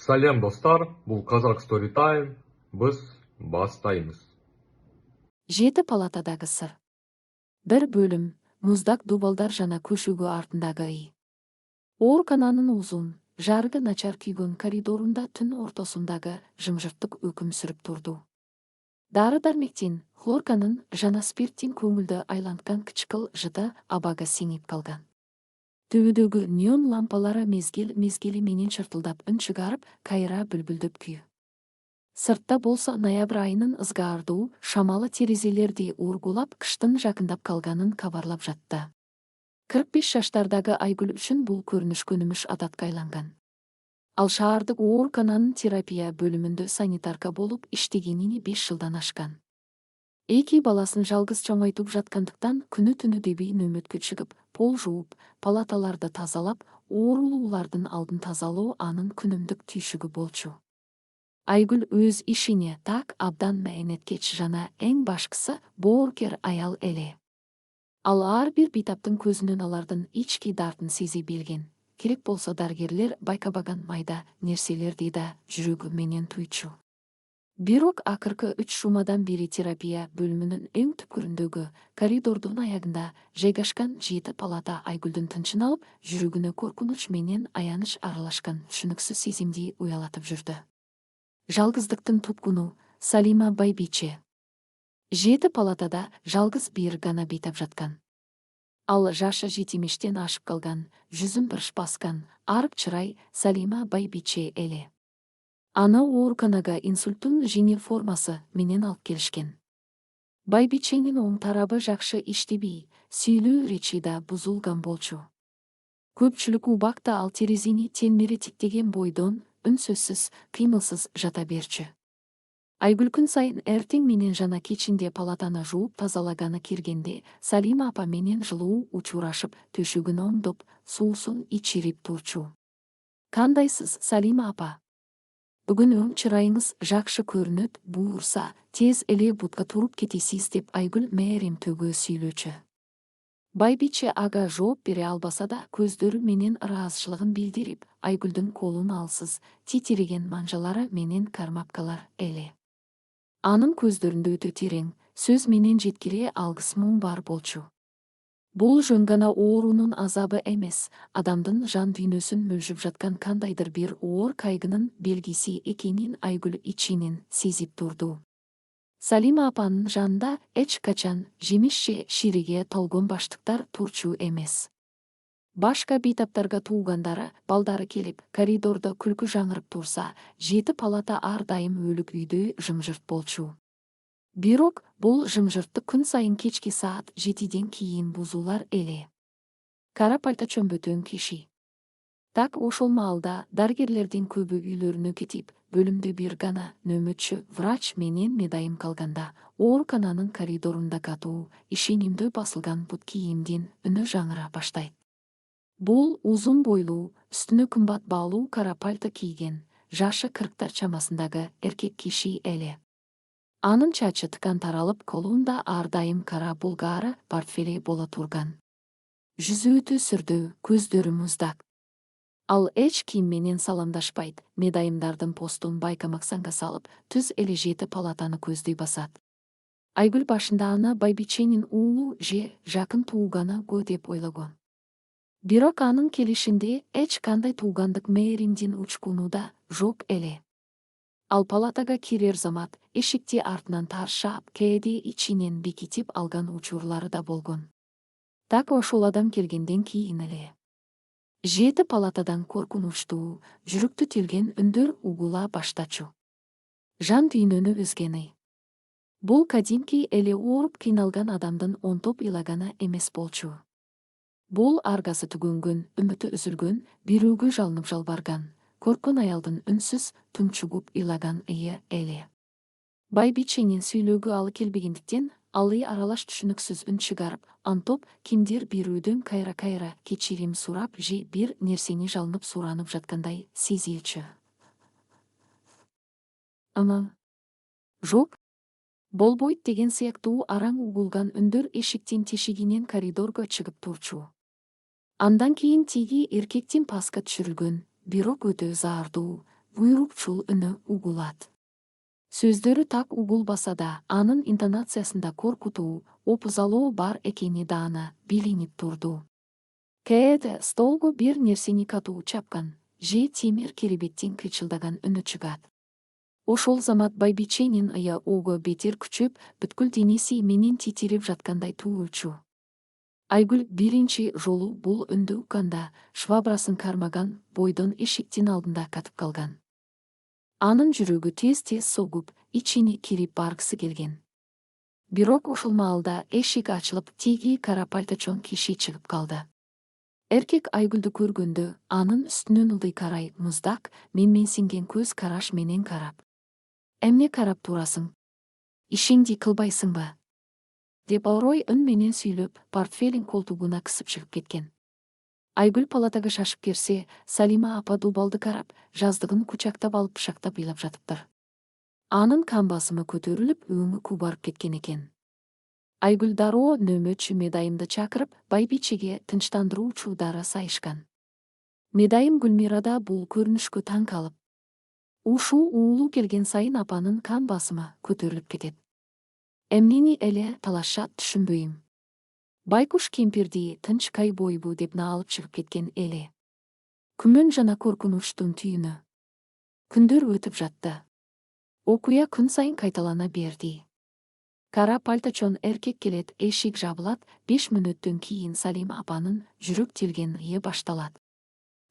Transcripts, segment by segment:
Сәлем достар, бұл Қазақ Story Time, біз бастаймыз. Жеті палатадағы сыр. Бір бөлім, мұздақ дубалдар жана көшігі артындағы үй. Оркананың ұзын, жарғы начар күйген коридорында түн ортасындағы жымжырттық өкім сүріп тұрды. Дары дармектен, хлорканың жана спирттен көңілді айланған кішкіл жыда абага сеңіп қалған. Төбедегі неон лампалары мезгелі менен шыртылдап үн шығарып, кайра бүлбүлдөп күйі. Сыртта болса ноябрь айының ызғардуу шамалы терезелерде ургулап кыштын жақындап қалғанын хабарлап жатты. 45 жаштардағы Айгүл үшін бұл көрініш көніміш адатқа айланған. Ал шаардык оорукананың терапия бөлімінде санитарка болып иштегеніне 5 жылдан ашқан. Эки баласын жалғыз чоңайтып жатқандықтан күні-түні дебей нөмөткө чыгып, пол жууп, палаталарды тазалап, оорулуулардын алдын тазалоо анын күнүмдүк түйшүгү болчу. Айгүл өз ишине так абдан мээнеткеч жана эң башкысы боорукер аял эле. Ал ар бир битаптын көзүнөн алардын ички дартын сезе билген. Керек болсо даргерлер байкабаган майда нерселерди да жүрөгү менен туйчу. Бирок акыркы 3 жумадан бери терапия бөлүмүнүн эң түпкүрүндөгү коридордун аягында жайгашкан 7 палата Айгүлдүн тынчын алып, жүрөгүнө коркунуч менен аяныч аралашкан түшүнүксүз сезимди уялатып жүрдү. Жалгыздыктын тупкуну Салима Байбиче. 7 палатада жалгыз бир гана бейтап жаткан. Ал жашы жетимиштен ашып калган, жүзүн бирш баскан, арык чырай Салима Байбиче эле. Аны ооруканага инсульттун жеңил формасы менен алып келишкен. Байбиченин оң тарабы жакшы иштебей, сүйлөө речи да бузулган болчу. Көпчүлүк убакта ал терезени телмири тиктеген бойдон үнсөзсүз, кыймылсыз жата берчү. Айгүл күн сайын эртең менен жана кечинде палатаны жууп тазалаганы киргенде, Салима апа менен жылуу учурашып, төшөгүн оңдоп, суусун ичирип турчу. Кандайсыз, Салима апа? Бүгүн өң чырайыңыз жакшы көрүнөт, буурса, тез эле бутка туруп кетесиз деп Айгүл мээрим төгөө сүйлөчү. Байбиче ага жооп бере албаса да көздөрү менен ыраазычылыгын билдирип, Айгүлдүн колун алсыз, титиреген манжалары менен кармапкалар эле. Анын көздөрүндө өтө терең, сөз менен жеткире алгыс муң бар болчу. Бул жөн гана оорунун азабы эмес, адамдын жан дүйнөсүн мөлжүп жаткан кандайдыр бир оор кайгынын белгиси экенин Айгүл ичинен сезип турду. Салима апанын жанында эч качан жемишче шириге толгон баштыктар турчу эмес. Башка бейтаптарга туугандары, балдары келип, коридордо күлкү жаңырып турса, 7 палата ар дайым өлүк үйдөй жымжырт болчу. Бирок бул жымжыртты күн сайын кечки саат 7ден кийин бузулар эле. Кара пальто чөмбөтөн киши. Так ошол маалда даргерлердин көбү үйлөрүнө кетип, бөлүмдө бир гана нөмөтчү врач менен медайым калганда, оорукананын коридорунда катуу, ишенимдүү басылган бут кийимдин үнү жаңыра баштайт. Бул узун бойлуу, үстүнө кымбат баалуу кара пальто кийген, жашы 40 чамасындагы эркек киши эле. Анын чачы тыкан таралып, колунда ар дайым кара булгары портфели боло турган. Жүзү өтө сүрдүү, көздөрү муздак. Ал эч ким менен саламдашпайт, медайымдардын постун байкамаксанга салып, түз эле 7 палатаны көздөй басат. Айгүл башында аны Байбиченин уулу же жакын тууганы го деп ойлогон. Бирок анын келишинде эч кандай туугандык мээримдин учкуну да жок эле. Ал палатага кирер замат, эшикти артынан таршап, кээде ичинен бекитип алган учурлары да болгон. Так ошол адам келгенден кийин эле 7 палатадан коркунучтуу, жүрөктү тилген үндөр угула баштачу. Жан дүйнөнү үзгени. Бул кадимки эле ооруп кыйналган адамдын онтоп ыйлаганы эмес болчу. Бул аргасы түгөнгөн, үмүтү үзүлгөн, бирөөгө жалынып жалбарган, корккон аялдын үнсүз, тумчугуп ыйлаган ыйы эле. Байбиченин сүйлөөгө алы келбегендиктен, алы аралаш түшүнүксүз үн чыгарып, антоп кимдир бирөөдөн кайра-кайра кечирим сурап же бир нерсени жалынып суранып жаткандай сезилчү. Жок, болбойт деген сыяктуу араң угулган үндөр эшиктин тешигинен коридорго чыгып турчу. Андан кийин тиги эркектин паска түшүрүлгөн, бирок өтө заардуу, буйрукчул үні угулат. Сөздері так угулбаса да, анын интонациясында коркутуу, опузалоо бар экени даана билинип турду. Кээде столго бир нерсени катуу чапкан, же темир керебеттен кычылдаган үні чыгат. Ошол замат байбиченин ыя ого бетер күчөп, бүткүл денеси менен титирип жаткандай туурчу. Айгүл биринчи жолу бул үндү укканда швабрасын кармаган бойдон эшиктин алдында катып калган. Анын жүрөгү тез-тез согуп, ичине кирип баргысы келген. Бирок ошол маалда эшик ачылып, тиги кара пальточон киши чыгып калды. Эркек Айгүлдү көргөндө, анын үстүнөн ылдый карай муздак, менменсинген көз караш менен карап: «Эмне карап турасың? Ишиңди кылбайсыңбы?» деп орой үн менен сүйлөп, портфелин колтугуна кысып чыгып кеткен. Айгүл палатага шашып керсе, Салима апа дубалды карап, жаздыгын кучактап алып пышактап ыйлап жатыптыр. Анын кан басымы көтөрүлүп, өңү кубарып кеткен экен. Айгүл дароо нөмөчү Медайымды чакырып, байбичеге тынчтандыруучу дары сайышкан. Медайым Гүлмирада бул көрүнүшкө таң калып: ушул уулу келген сайын апанын кан басымы көтөрүлүп кетет. Эмнени эле талашат түшүнбөйм. Байкуш кемпирди тынч кай бойбу деп наалып чыгып кеткен эле. Күмөн жана коркунучтун түйүнү. Күндөр өтүп жатты. Окуя күн сайын кайталана берди. Кара пальточон эркек келет, эшик жабылат, 5 мүнөттөн кийин Салима апанын жүрөк телген ые башталат.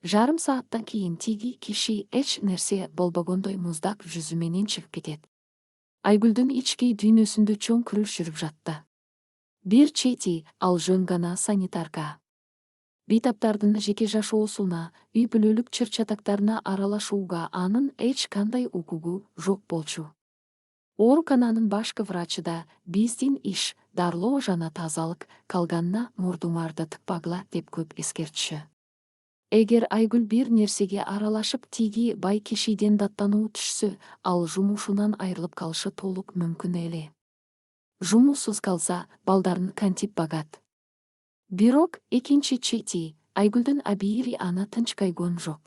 Жарым сааттан кийин тиги киши эч нерсе болбогондой муздак жүзү менен чыгып кетет. Айгүлдүн ички дүйнөсүндө чоң күрөш жүрүп жатты. Бир чети, ал жөн гана санитарка. Бейтаптардын жеке жашоосуна, үй бүлөлүк чыр-чатактарына аралашууга анын эч кандай укугу жок болчу. Оорукананын башкы врачы да биздин иш дарлоо жана тазалык калганына мурдуңарды тыкпагыла деп көп эскертчү. Эгер Айгүл бир нерсеге аралашып тиги бай кишиден даттануу түшсө, ал жумушунан айрылып калышы толук мүмкүн эле. Жумушсуз калса, балдарын кантип багат? Бирок экинчи чети, Айгүлдүн абийири аны тынч койгон жок.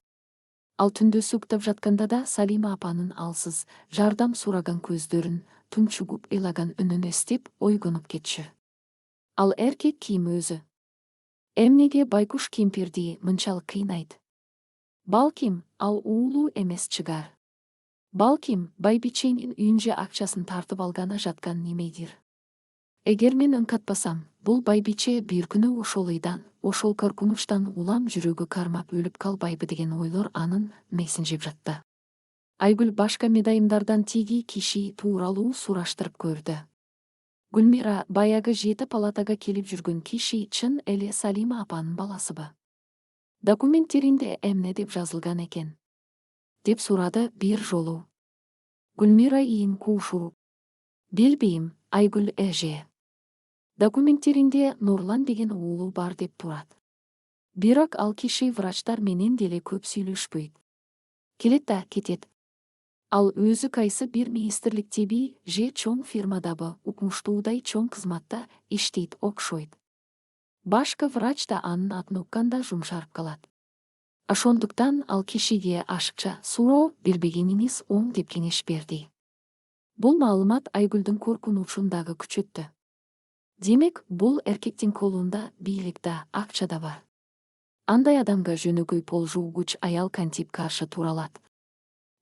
Ал түндө суктап жатканда да Салима апанын алсыз, жардам сураган көздөрүн, тунчугуп ыйлаган үнүн эстеп ойгонуп кетчү. Ал эркек ким өзү? Эмнеге Байкуш кемпирди мынчалык кыйнайт? Балким, ал уулу эмес чыгар. Балким, байбиченин үйүнчө акчасын тартып алганы жаткан немедир. Эгер мен үн катпасам, бул байбиче бир күнү ошол ыйдан, ошол коркунучтан улам жүрөгү кармап өлүп калбайбы деген ойлор анын мээсин жеп жатты. Айгүл башка медайымдардан тиги киши тууралуу сураштырып көрдү. Гүлмира баягы 7 палатага келип жүргөн киши чын эле Салима апанын баласыбы? Документтеринде эмне деп жазылган экен? Деп сурады бир жолу. Гүлмира ийин куушуруп: билбейм, Айгүл эже. Документтеринде Нурлан деген уулу бар деп турат. Бирок ал киши врачтар менен деле көп сүйлөшпөйт. Келет да кетет. Ал өзү кайсы бир министрликтеби же чоң фирмадабы укмуштуудай чоң кызматта иштейт окшойт. Башка врач да анын атын укканда жумшарып калат. Ошондуктан ал кишиге ашыкча суроо билбегениңиз оң деп кеңеш берди. Бул маалымат Айгүлдүн коркунучун дагы күчөттү. Демек, бул эркектин колунда бийлик да, акча да бар. Андай адамга жөнөкөй пол жуугуч аял кантип каршы тура алат?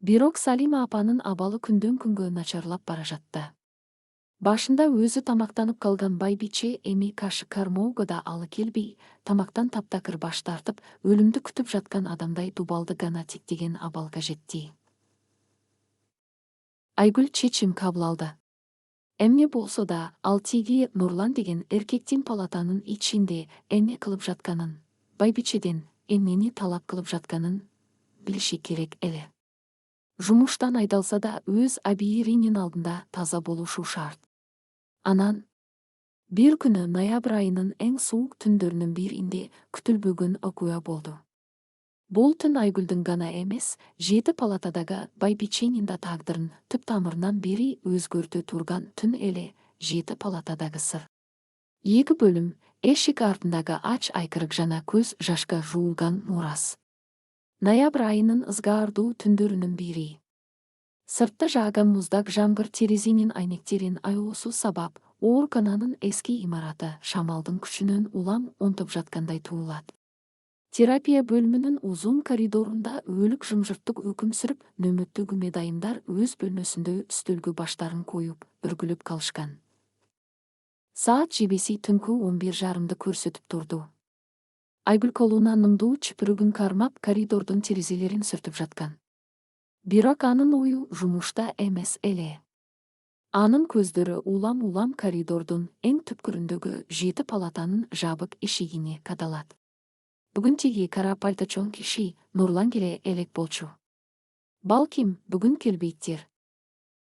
Бирок Салима апанын абалы күндөн күнгө начарлап бара жатты. Башында өзү тамактанып калган байбиче эми кашык кармоого да алы келбей, тамактан таптакыр баш тартып, өлүмдү күтүп жаткан адамдай дубалды гана тиктеген абалга жетти. Айгүл чечим кабыл алды. Эмне болсо да, ал тиги Нурлан деген эркектин палатанын ичинде эмне кылып жатканын, байбичеден эмнени талап кылып жатканын билиши керек эле. Жумуштан айдалса да өз абийиринин алдында таза болушу шарт. Анан бир күнү ноябрь айынын эң суук түндөрүнүн биринде күтүлбөгөн окуя болду. Бул түн Айгүлдүн гана эмес, 7 палатадагы байбиченин да тагдырын түп тамырынан бери өзгөртө турган түн эле 7 палатадагы сыр. 2 бөлүм, эшик артындагы ач айкырык жана көз жашка жуулган мурас. Ноябрь айынын ызгаардуу түндөрүнүн бири. Сыртта жааган муздак жамгыр терезенин айнектерин аюусу сабап, оорукананын эски имараты шамалдын күчүнөн улам онтуп жаткандай туулат. Терапия бөлүмүнүн узун коридорунда өлүк жымжырттык өкүм сүрүп, нөмөттөгү медайымдар өз бөлмөсүндө үстөлгө баштарын коюп, үргүлүп калышкан. Саат жебеси түнкү 11:30 көрсөтүп турду. Айгүл колуна нымдуу чүпүрүгүн кармап, коридордун терезелерин сүртүп жаткан. Бирок анын ою жумушта эмес эле. Анын көздөрү улам коридордун эң түпкүрүндөгү 7 палатанын жабык эшигине кадалат. Бүгүн тиги кара пальточон киши Нурлан келе элек болчу. Балким, бүгүн келбейттир.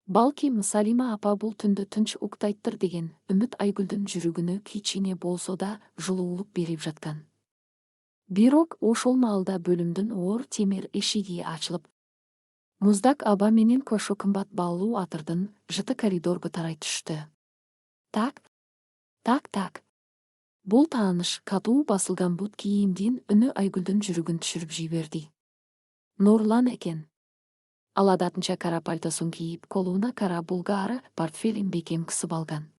Балким, Салима апа бул түндө тынч уктайттыр деген үмүт Айгүлдүн жүрөгүнө кичине болсо да жылуулук берип жаткан. Бирок ошол маалда бөлүмдүн оор темир эшиги ачылып, муздак аба менен кошо кымбат баалуу атырдын жыты коридорго тарай түштү. Так, так, так. Бул тааныш катуу басылган бут кийимдин үнү Айгүлдүн жүрөгүн түшүрүп жиберди. Нурлан экен. Ал адатынча кара пальтосун кийип, колуна кара булгаары портфелин бекем кысып алган.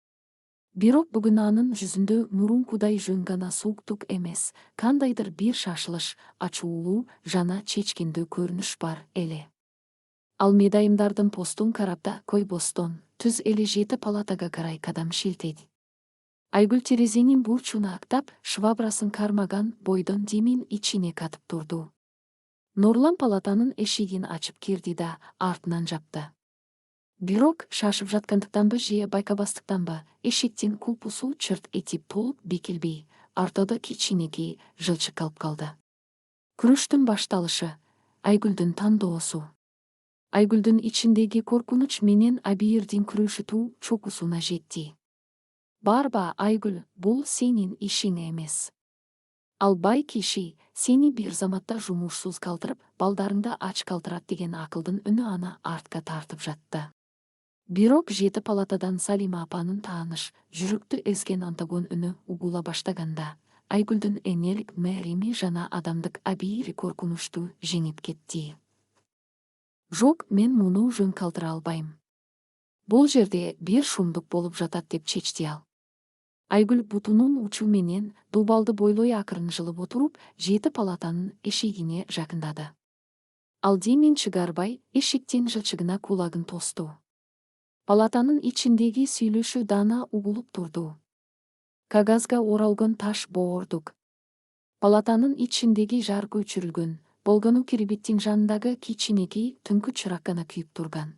Бирок бүгүн анын жүзүндө мурункудай жөн гана сууктук эмес, кандайдыр бир шашылыш, ачуулуу жана чечкиндүү көрүнүш бар эле. Ал медайымдардын постун карап да койбостон, түз эле 7 палатага карай кадам шилтеди. Айгүл терезенин бурчуна актап, швабрасын кармаган бойдон демин ичине катып турду. Нурлан палатанын эшигин ачып кирди да артынан жапты. Бирок шашып жаткандыктанбы же байкабастыктанбы, эшиктин кулпусу чырт этип толуп бекилбей, ортодо кичинекей жылчык калып калды. Күрөштүн башталышы, Айгүлдүн тандоосу. Айгүлдүн ичиндеги коркунуч менен абийирдин күрөшүтүү чокусуна жетти. Барба, Айгүл, бул сенин ишиң эмес. Ал бай киши сени бир заматта жумушсуз калтырып, балдарыңда ач калтырат деген акылдын үнү аны артка тартып жатты. Бирок 7 палатадан Салима апанын тааныш, жүрөктү эзген антагон үнү угула баштаганда, Айгүлдүн энелик мээрими жана адамдык абийири коркунучту жеңип кетти. Жок, мен муну жөн калтыра албайм. Бул жерде бир шумдук болуп жатат деп чечти ал. Айгүл бутунун учу менен дубалды бойлой акырын жылып отуруп, 7 палатанын эшигине жакындады. Ал демин чыгарбай, эшиктин жылчыгына кулагын тосту. Палатанын ичиндеги сүйлөшүү дана угулуп турду. Кагазга оралган таш боордук. Палатанын ичиндеги жарык өчүрүлгөн, болгону киребиттин жанындагы кичинекей түнкү чырак гана күйүп турган.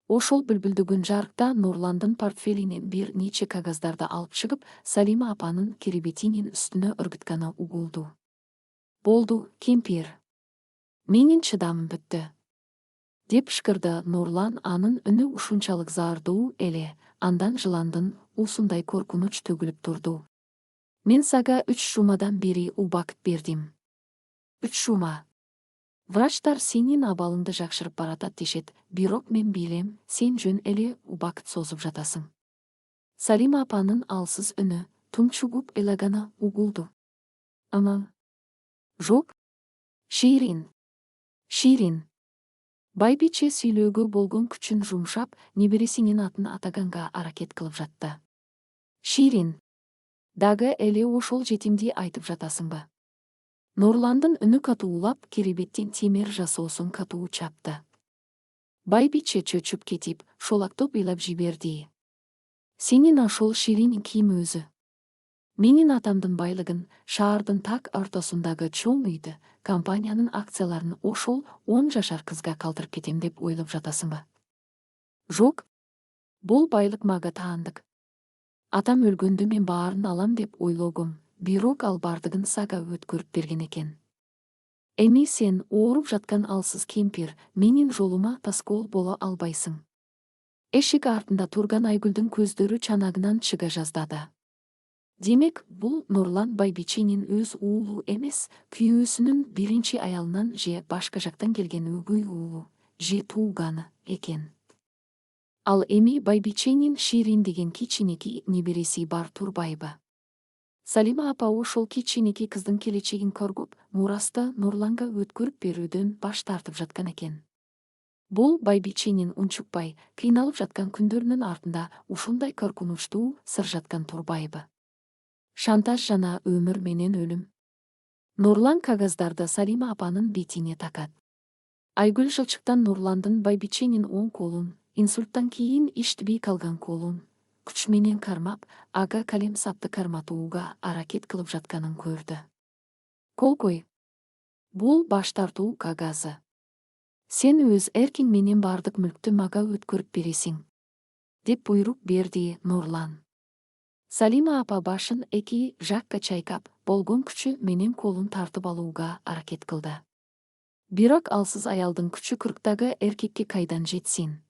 Ошол бүлбүлдөгөн жарыкта Нурландын портфелинен бир нече кагаздарды алып чыгып, Салима апанын киребетинин үстүнө ыргытканы угулду. Болду, кемпир. Менин чыдамым бүттү. Деп шкырды Нурлан, анын үнү ушунчалык заардуу эле, андан жыландын уусундай коркунуч төгүлүп турду. Мен сага 3 жумадан бери убакыт бердим. 3 жума. Врачтар сенин абалыңды жакшырып баратат дешет, бирок мен билем, сен жөн эле убакыт созуп жатасың. Салима апанын алсыз үнү тумчугуп элагана угулду. Ама. Жок. Ширин. Ширин. Байбиче сүйлөөгө болгон күчүн жумшап, небересинин атын атаганга аракет кылып жатты. Ширин. Дагы эле ошол жетимди айтып жатасыңбы? Нурландын үнү катуулап, киребеттин темир жасоосун катуу чапты. Байбиче чөчүп кетип, шолактоп ыйлап жиберди. Сенин ошол Ширин ким өзү? Менин атамдын байлыгын, шаардын так ортосундагы чоң үйдү, компаниянын акцияларын ошол 10 жашар кызга калтырып кетем деп ойлоп жатасыңбы? Жок. Бул байлык мага таандык. Атам өлгөндө мен баарын алам деп ойлогом. Бирок ал бардыгын сага өткөрүп берген экен. Эми сен ооруп жаткан алсыз кемпир, менин жолума тоскоол боло албайсың. Эшик артында турган Айгүлдүн көздөрү чанагынан чыга жаздады. Демек, бул Нурлан байбиченин өз уулу эмес, күйөөсүнүн биринчи аялынан же башка жактан келген өгөй уулу, же тууганы экен. Ал эми байбиченин Ширин деген кичинекей небереси бар турбайбы? Салима апа ошол кичинекей кыздын келечегин көргүп, мурасты Нурланга өткөрүп берүүдөн баш тартып жаткан экен. Бул байбиченин унчукпай, кыйналып жаткан күндөрүнүн артында ушундай коркунучтуу сыр жаткан турбайбы? Шантаж жана өмүр менен өлүм. Нурлан кагаздарды Салима апанын бетине такат. Айгүл жылчыктан Нурландын байбиченин оң колун, инсульттан кийин иштебей калган колун күч менен кармап, ага калем сапты карматууга аракет кылып жатканын көрдү. Колкой. Бул баш тартуу кагазы. Сен өз эркиң менен бардык мүлктү мага өткөрүп бересиң, деп буйрук берди Нурлан. Салима апа башын эки жакка чайкап, болгон күчү менен колун тартып алууга аракет кылды. Бирок алсыз аялдын күчү 40-тагы эркекке кайдан жетсин?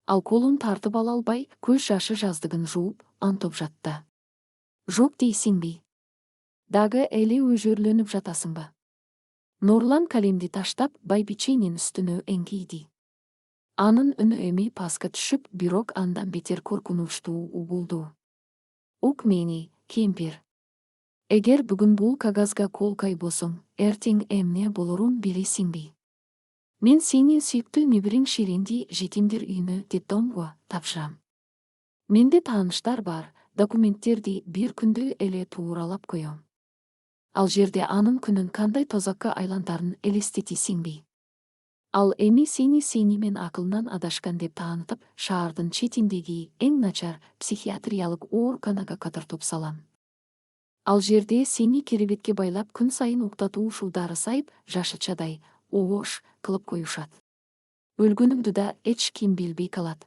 Ал колун тартып ала албай, көз жашы жаздыгын жууп, антоп жатты. Жок дейсиңби? Дагы эле өжөрлөнүп жатасыңбы? Нурлан калемди таштап, байбиченин үстүнө эңкейди. Анын үнү эми паска түшүп, бирок андан бетер коркунучтуу угулду. Ук мени, кемпир. Эгер бүгүн бул кагазга кол кайбосоң, эртең эмне болорун билесиңби? Мен сени сүйүктүү небириң Ширинди жетимдер үйүнө детдомго тапшырам. Менде тааныштар бар, документтерди бир күндө эле тууралап коем. Ал жерде анын күнүн кандай тозакка айлантарын элестетесиңби? Ал эми сени мен акылынан адашкан деп таанытып, шаардын четиндеги эң начар психиатриялык ооруканага кадыртып салам. Ал жерде сени керебетке байлап күн сайын уктатуу ушулдары сайып, жашычадай оош кылып коюшат. Өлгөнүңдү да эч ким билбей калат.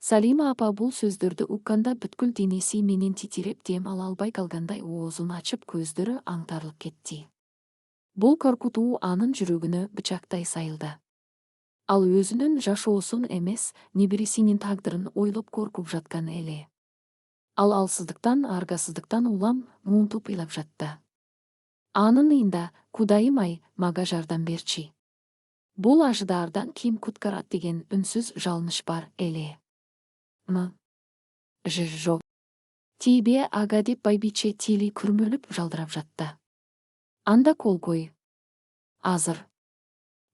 Салима апа бул сөздөрдү укканда бүткүл денеси менен титиреп, дем ала албай калгандай оозун ачып, көздөрү аңтарылып кетти. Бул коркутуу анын жүрөгүнө бычактай сайылды. Ал өзүнүн жашоосун эмес, небересинин тагдырын ойлоп коркуп жаткан эле. Ал алсыздыктан, аргасыздыктан улам муунтуп ыйлап жатты. Анын ыйында: Кудайым ай, мага жардам берчи. Бул ажыдаардан ким куткарат деген үнсүз жалыныш бар эле. Жок. Тийбе ага деп байбиче тили күрмөлүп жалдырап жатты. Анда колкой. Азыр.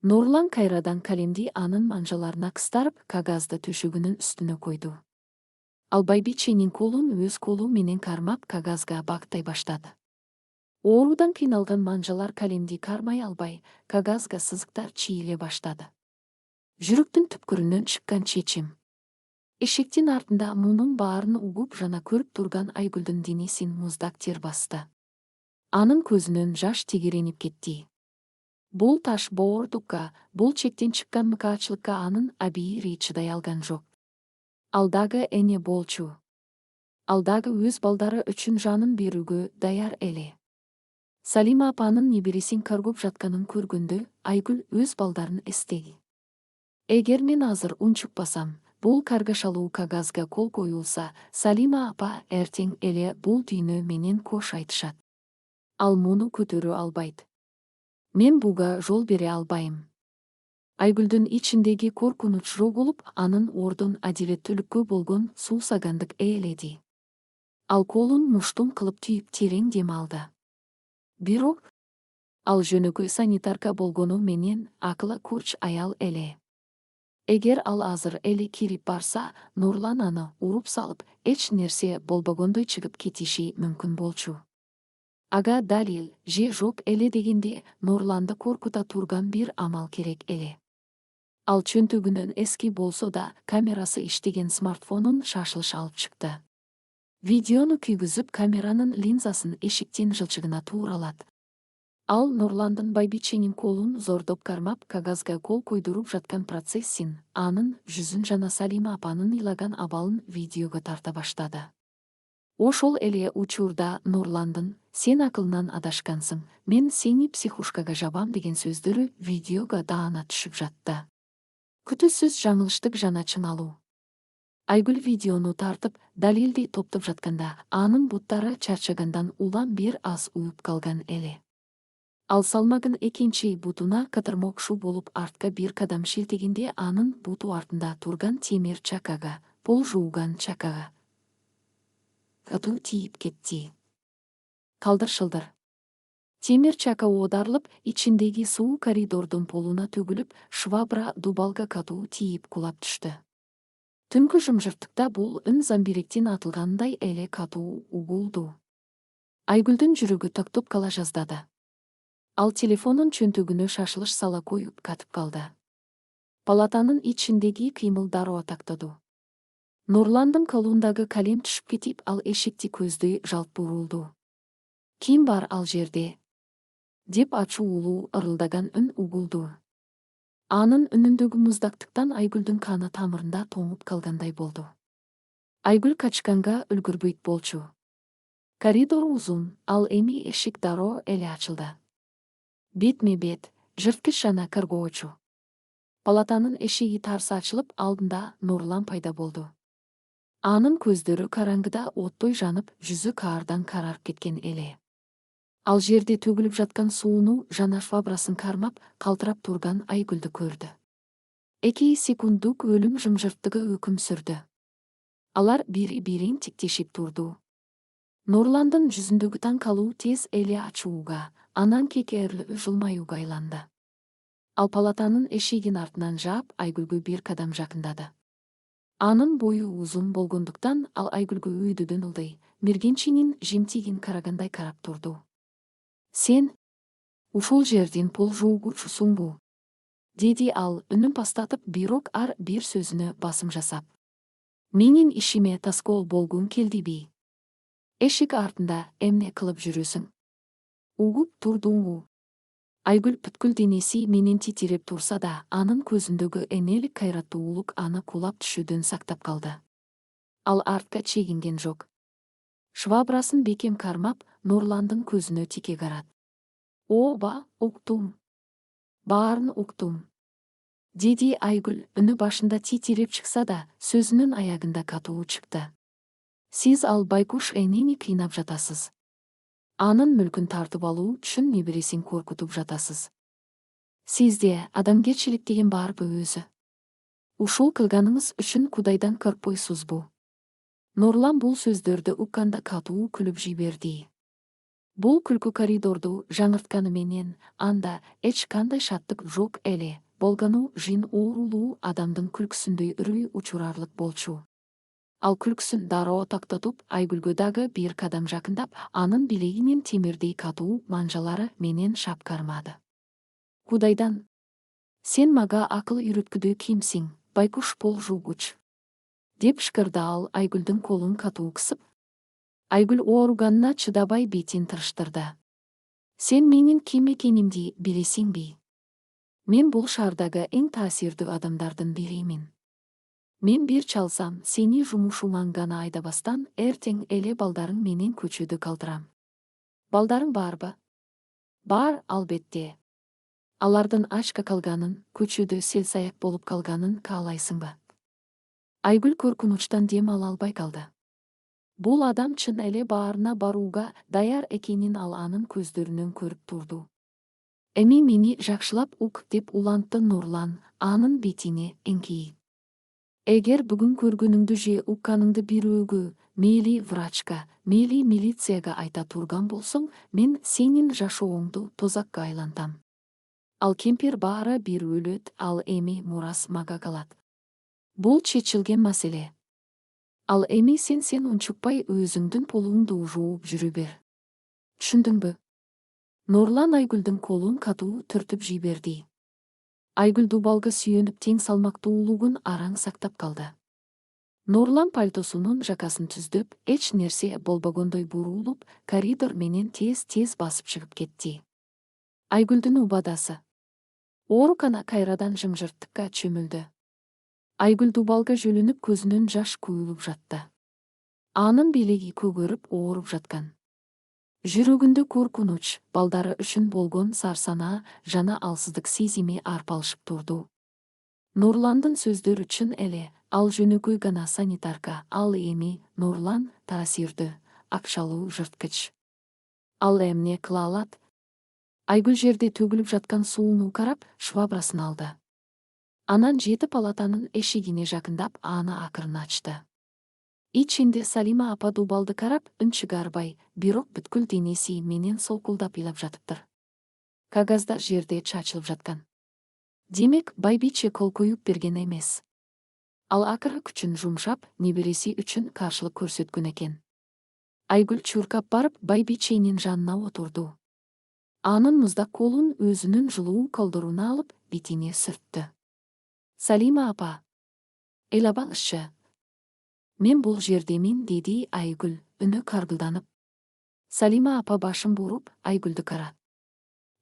Нурлан кайрадан калемди анын манжаларына кыстарып, кагазды төшөгүнүн үстүнө койду. Ал байбиченин колун өз колу менен кармап, кагазга багтай баштады. Оорудан кыйналган манжалар калемди кармай албай, кагазга сызыктар чийиле баштады. Жүрөктүн түпкүрүнөн чыккан чечим. Эшиктин артында мунун баарын угуп жана көрүп турган Айгүлдүн денесин муздак тер басты. Анын көзүнөн жаш тегеренип кетти. Бул таш боордукка, бул чектен чыккан мыкаачылыкка анын абийири чыдай алган жок. Ал дагы эне болчу. Ал дагы өз балдары үчүн жанын берүүгө даяр эле. Салима апанын небересин көргөп жатканын көргөндө, Айгүл өз балдарын эстеди. Эгер мен азыр унчукпасам, бул каргашалуу кагазга кол коюлса, Салима апа эртең эле бул дүйнө менен кош айтышат. Ал муну көтөрө албайт. Мен буга жол бере албайм. Айгүлдүн ичиндеги коркунуч жоголуп, анын ордун адилеттүүлүккө болгон суусагандык ээледи. Ал колун муштум кылып түйүп терең дем алды. Бирок ал жөнөкөй санитарка болгону менен акылы курч аял эле. Эгер ал азыр эле кирип барса, Нурлан аны уруп салып, эч нерсе болбогондой чыгып кетиши мүмкүн болчу. Ага далил же жок эле дегенде, Нурланды коркута турган бир амал керек эле. Ал чөнтөгүнөн эски болсо да камерасы иштеген смартфонун шашылыш алып чыкты. Видеону күйгүзүп, камеранын линзасын эшиктин жылчыгына тууралат. Ал Нурландын байбиченин колун зордоп кармап, кагазга кол койдуруп жаткан процессин, анын жүзүн жана Салима апанын ыйлаган абалын видеого тарта баштады. Ошол эле учурда Нурландын «Сен акылынан адашкансың, мен сени психушкага жабам» деген сөздөрү видеого даана түшүп жатты. Күтүүсүз жаңылыштык жана чыңалуу. Айгүл видеону тартып, далилди топтоп жатканда, анын буттары чарчагандан улам бир аз уюп калган эле. Ал салмагын экинчи бутуна кытырмокшу болуп артка бир кадам шилтегенде, анын буту артында турган темир чакага, пол жууган чакага катуу тийип кетти. Калдыр-шылдыр. Темір чака одарылып, içindегі суу коридордың полуна төгіліп, швабра дубалга катуу тиіп кулап түшті. Түнгі жымжырттықта бұл үн замбиректен атылғандай әле катуу угулду. Айгүлдің жүрегі токтоп кала жаздады. Ал телефонын чөнтөгүнө шашылыш сала коюп катып калды. Палатанын içindегі кыймыл дароо тактады. Нурландың колундагы калем түшүп кетип, ал эшикти көздөй жалт бурулду. Ким бар ал жерде? Деп ачуулуу ырылдаган үн угулду. Анын үнүндөгү муздактыктан Айгүлдүн каны тамырында тоңуп калгандай болду. Айгүл качканга үлгүрбөйт болчу. Коридор узун, ал эми эшик дароо эле ачылды. Бетме-бет, жырткыч жана кыргоочу. Палатанын эшиги тарсы ачылып, алдында Нурлан пайда болду. Анын көздөрү караңгыда оттой жанып, жүзү каардан карарып кеткен эле. Ал жерде төгүлүп жаткан сууну жана швабрасын кармап, калтырап турган Айгүлдү көрдү. 2 секунддук өлүм жымжырттыгы өкүм сүрдү. Алар бири-бирин тиктешип турду. Нурландын жүзүндөгү таң калуу тез эле ачууга, анан кекерлүү жылмаюуга айланды. Ал палатанын эшигин артынан жаап, Айгүлгө бир кадам жакындады. Анын бою узун болгондуктан ал Айгүлгө өйдөдөн ылдый, мергенчинин жемтигин карагандай карап турду. Сен ушул жердин пол жуугучусуңбу? Деди ал, үнүн пастатып, бирок ар бир сөзүнө басым жасап. Менин ишиме таскоол болгуң келдиби? Эшик артында эмне кылып жүрөсүң? Угуп турдуңбу? Айгүл бүткүл денеси менен титиреп турса да, анын көзүндөгү энелик кайраттуулук аны кулап түшүүдөн сактап калды. Ал артка чегинген жок. Швабрасын бекем кармап, Нурландын көзүнө тике карат. Ооба, уктум. Баарын уктум. Деди Айгүл, үнү башында титиреп чыкса да, сөзүнүн аягында катуу чыкты. Сиз ал байкуш энени кыйнап жатасыз. Анын мүлкүн тартып алуу үчүн небересин коркутуп жатасыз. Сизде адамгерчилик деген барбы өзү? Ушул кылганыңыз үчүн Кудайдан коркпойсузбу? Нурлан бул сөздөрдү укканда катуу күлүп жиберди. Бул күлкү коридорду жаңыртканы менен, анда эч кандай шаттык жок эле, болгону жин оорулуу адамдын күлкүсүндөй үрүй учурарлык болчу. Ал күлкүсүн дароо токтотуп, Айгүлгө дагы бир кадам жакындап, анын билегинин темирдей катуу манжалары менен шапкармады. Кудайдан. Сен мага акыл үйрөткүдөй кимсиң, байкуш пол жуугуч? Деп шкырды ал Айгүлдүн колун катуу кысып. Айгүл ооруганына чыдабай бетин тырыштырды. Сен менин ким экенимди билесиңби? Мен бул шаардагы эң таасирдүү адамдардын биримин. Мен бир чалсам, сени жумушуңан гана айдабастан, эртең эле балдарың менен көчөдө калтырам. Балдарың барбы? Бар, албетте. Алардын ачка калганын, көчөдө селсаяк болуп калганын каалайсыңбы? Айгүл коркунучтан дем ала албай калды. Бул адам чын эле баарына барууга даяр экенин ал анын көздөрүнөн көрүп турду. Эми мени жакшылап ук, деп улантты Нурлан, анын бетине эңкейип. Эгер бүгүн көргөнүңдү же укканыңды бирөөгө, мейли врачка, мейли милицияга айта турган болсоң, мен сенин жашооңду тозакка айлантам. Ал кемпир баары бир өлөт, ал эми мурас мага калат. Бул чечилген маселе. Ал эми сен унчукпай өзүңдүн полуңду жууп жүрү бер. Түшүндүңбү? Нурлан Айгүлдүн колун катуу түртүп жиберди. Айгүл дубалга сүйөнүп тең салмактуулугун араң сактап калды. Нурлан пальтосунун жакасын түздөп, эч нерсе болбогондой бурулуп, коридор менен тез-тез басып чыгып кетти. Айгүлдүн убадасы. Оорукана кайрадан жымжырттыкка чөмүлдү. Айгүл дубалга жөлүнүп, көзүнөн жаш куюлуп жатты. Анын белеги көгөрүп, ооруп жаткан. Жүрөгүндө коркунуч, балдары үчүн болгон сарсанаа жана алсыздык сезими арпалышып турду. Нурландын сөздөр үчүн эле, ал жөнөкөй гана санитарка, ал эми Нурлан таасирдүү, акчалуу жырткыч. Ал эмне кыла алат? Айгүл жерде төгүлүп жаткан сууну карап, швабрасын алды. Анан жети палатанын эшигине жакындап, аны акырын ачты. Ичинде Салима апа дубалды карап, үн чыгарбай, бирок бүткүл денеси менен солкулдап ыйлап жатыптыр. Кагазда жерде чачылып жаткан. Демек, байбиче кол коюп берген эмес. Ал акыры күчүн жумшап, небереси үчүн каршылык көрсөткөн экен. Айгүл чуркап барып, байбиченин жанына отурду. Анын муздак колун өзүнүн жылуу колдоруна алып, бетине сүрттү. Салима апа, ыйлабаңызчы. Мен бул жердемин, деди Айгүл, үнү каргылданып. Салима апа башын буруп, Айгүлдү карады.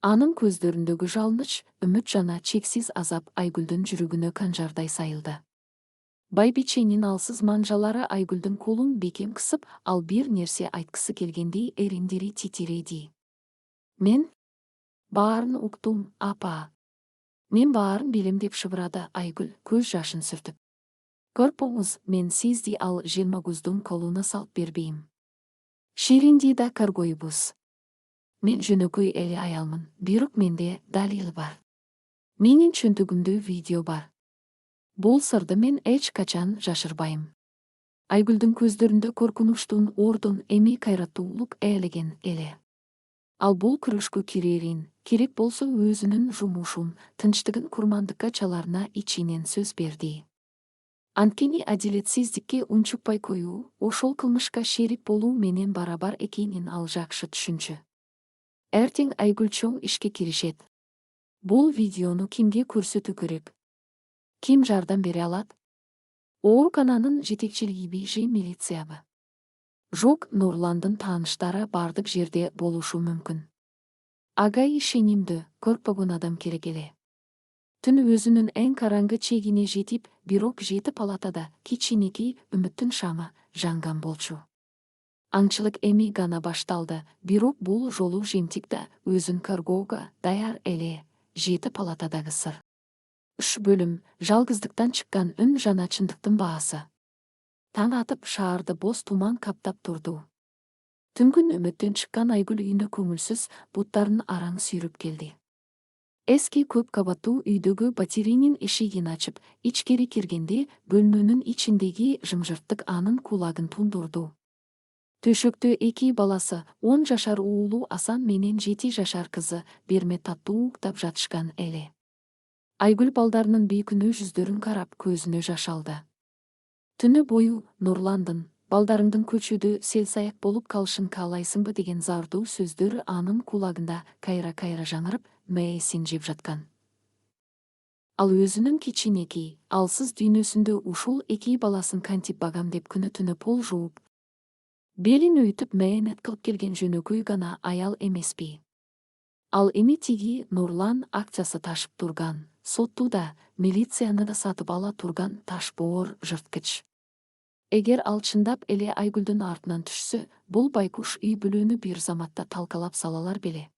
Анын көздөрүндөгү жалыныч, үмүт жана чексиз азап Айгүлдүн жүрөгүнө канжардай сайылды. Байбиченин алсыз манжалары Айгүлдүн колун бекем кысып, ал бир нерсе айткысы келгендей эриндери титиреди. Мен баарын уктум, апа. Мен баарын билем, деп шыбырады Айгүл, көз жашын сүртүп. Көрпоңуз, мен сизди ал желмагуздун колуна салып бербейм. Ширинди да каргойбуз. Мен жөнөкөй эле аялмын, бирок менде далил бар. Менин чөнтөгүмдө видео бар. Бул сырды мен эч качан жашырбайм. Айгүлдүн көздөрүндө коркунучтун ордун эми кайраттуулук ээлеген эле. Ал бул күрөшкө кирерин, керек болсо өзүнүн жумушун, тынчтыгын курмандыкка чаларына ичинен сөз берди. Анткени адилетсиздикке унчукпай коюу, ошол кылмышка шерик болуу менен барабар экенин ал жакшы түшүнчү. Эртең Айгүл чоң ишке киришет. Бул видеону кимге көрсөтүү керек? Ким жардам бере алат? Оорукананын жетекчилиги же милициябы? Жок, Нурландын тааныштары бардык жерде болушу мүмкүн. Ага ишенимдүү, көрпөгөн адам керек эле. Түн өзүнүн эң караңгы чегине жетип, бирок жети палатада кичинекей үмүттүн шамы жанган болчу. Аңчылык эми гана башталды, бирок бул жолу жемтик да өзүн көргөөгө даяр эле. Жети палатадагы сыр. 3 бөлүм, жалгыздыктан чыккан үн жана чындыктын баасы. Таң атып, шаарды боз туман каптап турду. Түнгүн үмүттөн чыккан Айгүл үйүнө көңүлсүз, буттарын араң сүйрүп келди. Эски көп кабаттуу үйдөгү батирейнин эшигин ачып, ичкери киргенде бөлмөнүн ичиндеги жымжырттык анын кулагын тундурду. Төшөктө 2 баласы, 10 жашар уулу Асан менен 7 жашар кызы Берме таттуу уктап жатышкан эле. Айгүл балдарынын бейкүнөө жүздөрүн карап, көзүнө жаш алды. Түнү бою Нурландын, балдарыңдын көчөдө селсаяк болуп калышын каалайсыңбы деген зардуу сөздөрү анын кулагында кайра-кайра жаңырып, мээсин жеп жаткан. Ал өзүнүн кичинекей, алсыз дүйнөсүндө ушул 2 баласын кантип багам деп күнү-түнү пол жууп, белин өйтүп мээнет кылып келген жөнөкөй гана аял эмеспи. Ал эми тиги Нурлан акциясы ташып турган, соттуда, милицияны да сатып ала турган ташбоор жырткыч. Эгер ал чындап эле Айгүлдүн артынан түшсө, бул байкуш үй бүлөнү бир заматта талкалап салалар беле.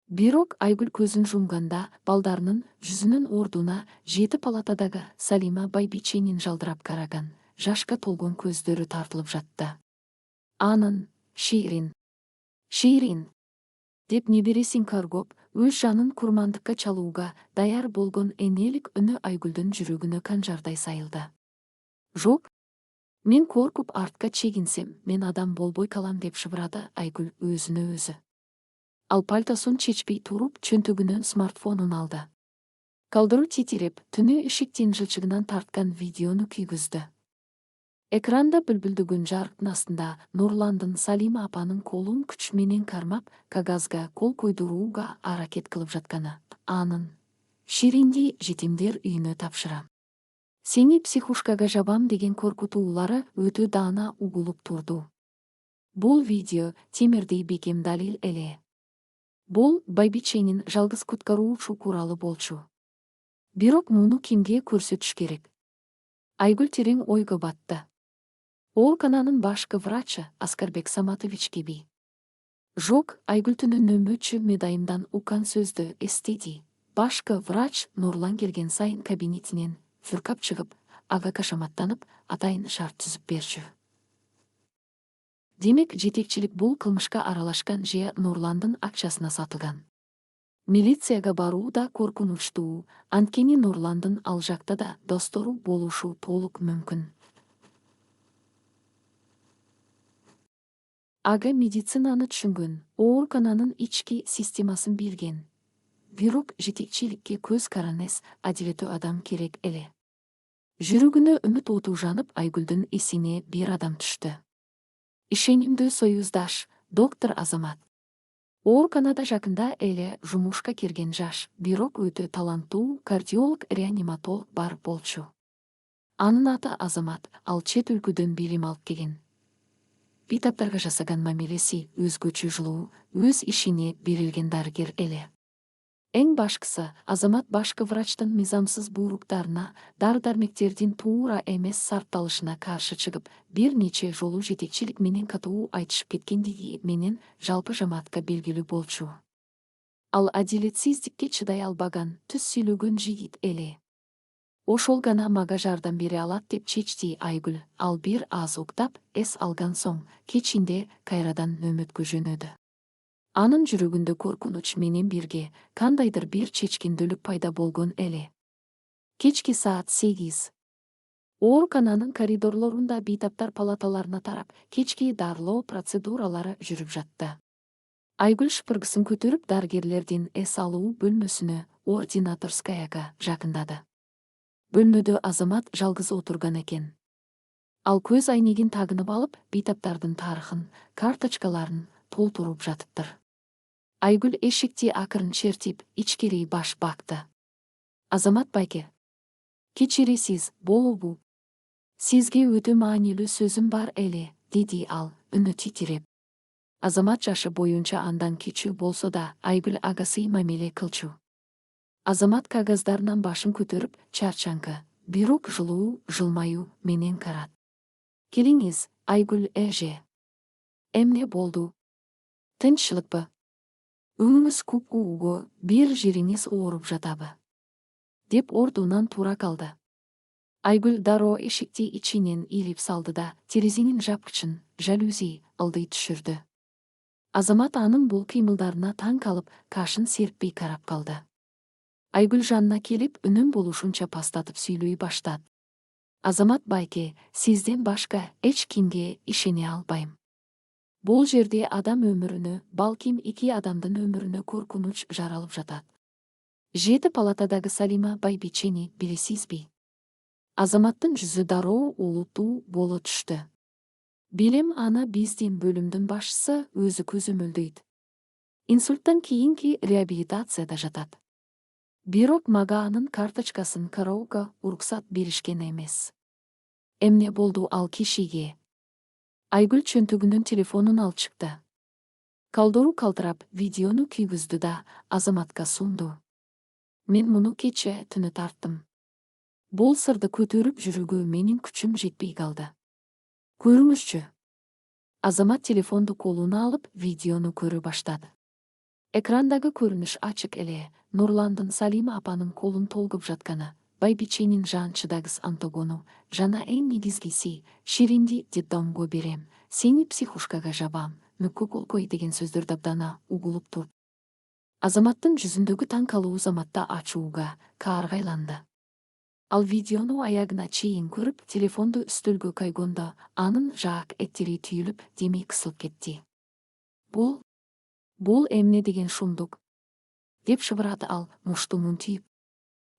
Бирок Айгүл көзүн жумганда, балдарынын жүзүнүн ордуна 7 палатадагы Салима байбиченин жалдырап караган, жашка толгон көздөрү тартылып жатты. Анын Ширин деп небересин каргоп, өз жанын курмандыкка чалууга даяр болгон энелик үнү Айгүлдүн жүрөгүнө канжардай сайылды. Жок, мен коркуп артка чегинсем, мен адам болбой калам, деп шыбырады Айгүл өзүнө өзү. Ал пальтосун чечпей туруп, чөнтөгүнөн смартфонун алды. Калдыруу титиреп, түнү ишиктин жылчыгынан тарткан видеону күйгүздү. Экранда бүлбүлдөгөн жарыктын астында Нурландын Салима апанын колун күч менен кармап, кагазга кол койдурууга аракет кылып жатканы. Анын Ширинди жетимдер үйүнө тапшырам. Сени психушкага жабам деген коркутуулары өтө даана угулуп турду. Бул видео темирдей бекем далил эле. Бул байбиченин жалгыз куткаруучу куралы болчу. Бирок муну кимге көрсөтүш керек? Айгүл терең ойго батты. Оорукананын башкы врачы Аскарбек Саматовичке би. Жок, Айгүл түнү нөмөчү медайымдан укан сөздү эстеди. Башкы врач Нурлан келген сайын кабинетинен фүркап чыгып, ага кашаматтанып, атайын шарт түзүп берчү. Демек, жетекчилик бул кылмышка аралашкан же Нурландын акчасына сатылган. Милицияга баруу да коркунучтуу, анткени Нурландын ал жакта да достору болушу толук мүмкүн. Ага медицинаны түшүнгөн, оорукананын ички системасын билген. Бирок жетекчиликке көз каранес адилеттүү адам керек эле. Жүрөгүнө үмүт оту жанып, Айгүлдүн эсине бир адам түштү. Ишенимдүү союздаш, доктор Азамат. Ооруканада жакында эле жумушка кирген жаш, бирок өтө таланттуу кардиолог-реаниматолог бар болчу. Анын аты Азамат, ал чет өлкөдөн билим алып келген. Бейтаптарга жасаган мамилеси өзгөчө жылуу, өз ишине берилген дарыгер эле. Эң башкысы, Азамат башкы врачтын мыйзамсыз буйруктарына, дары-дармектердин туура эмес сарпталышына каршы чыгып, бир нече жолу жетекчилик менен катуу айтышып кеткендиги менен жалпы жамаатка белгилүү болчу. Ал адилетсиздикке чыдай албаган, түз сүйлөгөн жигит эле. Ошол гана мага жардам бере алат деп чечти Айгүл. Ал бир аз уктап, эс алган соң, кечинде кайрадан нөмөткө жөнөдү. Анын жүрөгүндө коркунуч менен бирге кандайдыр бир чечкиндүүлүк пайда болгон эле. Кечки саат 8. Оорукананын коридорлорунда бейтаптар палаталарына тарап, кечки дарылоо процедуралары жүрүп жатты. Айгүл шпыргысын көтөрүп дарыгерлердин эс алуу бөлмөсүнө, ординаторскаяга жакындады. Бөлмөдө Азамат жалгыз отурган экен. Ал көз айнегин тагынып алып, бейтаптардын тарыхын, карточкаларын толтуруп жатыптыр. Айгүл эшикти акырын чертип, ичкери баш бакты. Азамат байке. Кечиресиз, болобу? Сизге өтө маанилүү сөзүм бар эле, деди ал, үнү титиреп. Азамат жашы боюнча андан кичүү болсо да, Айгүл агасы мамиле кылчу. Азамат кагаздарынан башын көтөрүп, чарчаңкы, бирок жылуу, жылмаюу менен карат. Келиңиз, Айгүл эже. Эмне болду? Тынччылыкпы? Өңүңүз куп-куугу, бир жериңиз ооруп жатабы? Деп ордунан тура калды. Айгүл дароо эшикти ичинен илип салды да, терезенин жапкычын, жалюзи, ылдый түшүрдү. Азамат анын бул кыймылдарына таң калып, кашын серппей карап калды. Айгүл жанына келип, үнүн болушунча пастатып сүйлөй баштады. Азамат байке, сизден башка эч кимге ишене албайм. Бул жерде адам өмүрүнө, балким 2 адамдын өмүрүнө коркунуч жаралып жатат. 7 палатадагы Салима байбичени билесизби? Азаматтын жүзү дароо улуттуу боло түштү. Билем, аны биздин бөлүмдүн башчысы өзү көзөмөлдөйт. Инсульттан кийинки реабилитацияда жатат. Бирок мага анын карточкасын кароого уруксат беришкен эмес. Эмне болду ал кишиге? Айгүл чөнтөгүнүн телефонун алып чыкты. Калдыруу калтырап, видеону күйгүздү да Азаматка сунду. Мен муну кече түнү тарттым. Бул сырды көтөрүп жүрүүгө менин күчүм жетпей калды. Көрүңүзчү. Азамат телефонду колуна алып, видеону көрө баштады. Экрандагы көрүнүш ачык эле, Нурландын Салима апанын колун толгуп жатканы, байбиченин жанчыдагыс Антогону, жана эң негизгиси, Ширинди детдомго берем, сени психушкага жабам, мүккө колкой деген сөздөр дабдана угулуп туруп. Азаматтын жүзүндөгү таң калуу Азаматта ачууга, кааргайланды. Ал видеону аягына чейин көрүп, телефонду үстөлгө койгондо, анын жаак эттери түйүлүп, деми кысылып кетти. Бул эмне деген шумдук? Деп шыбырады ал, муштумун түйүп.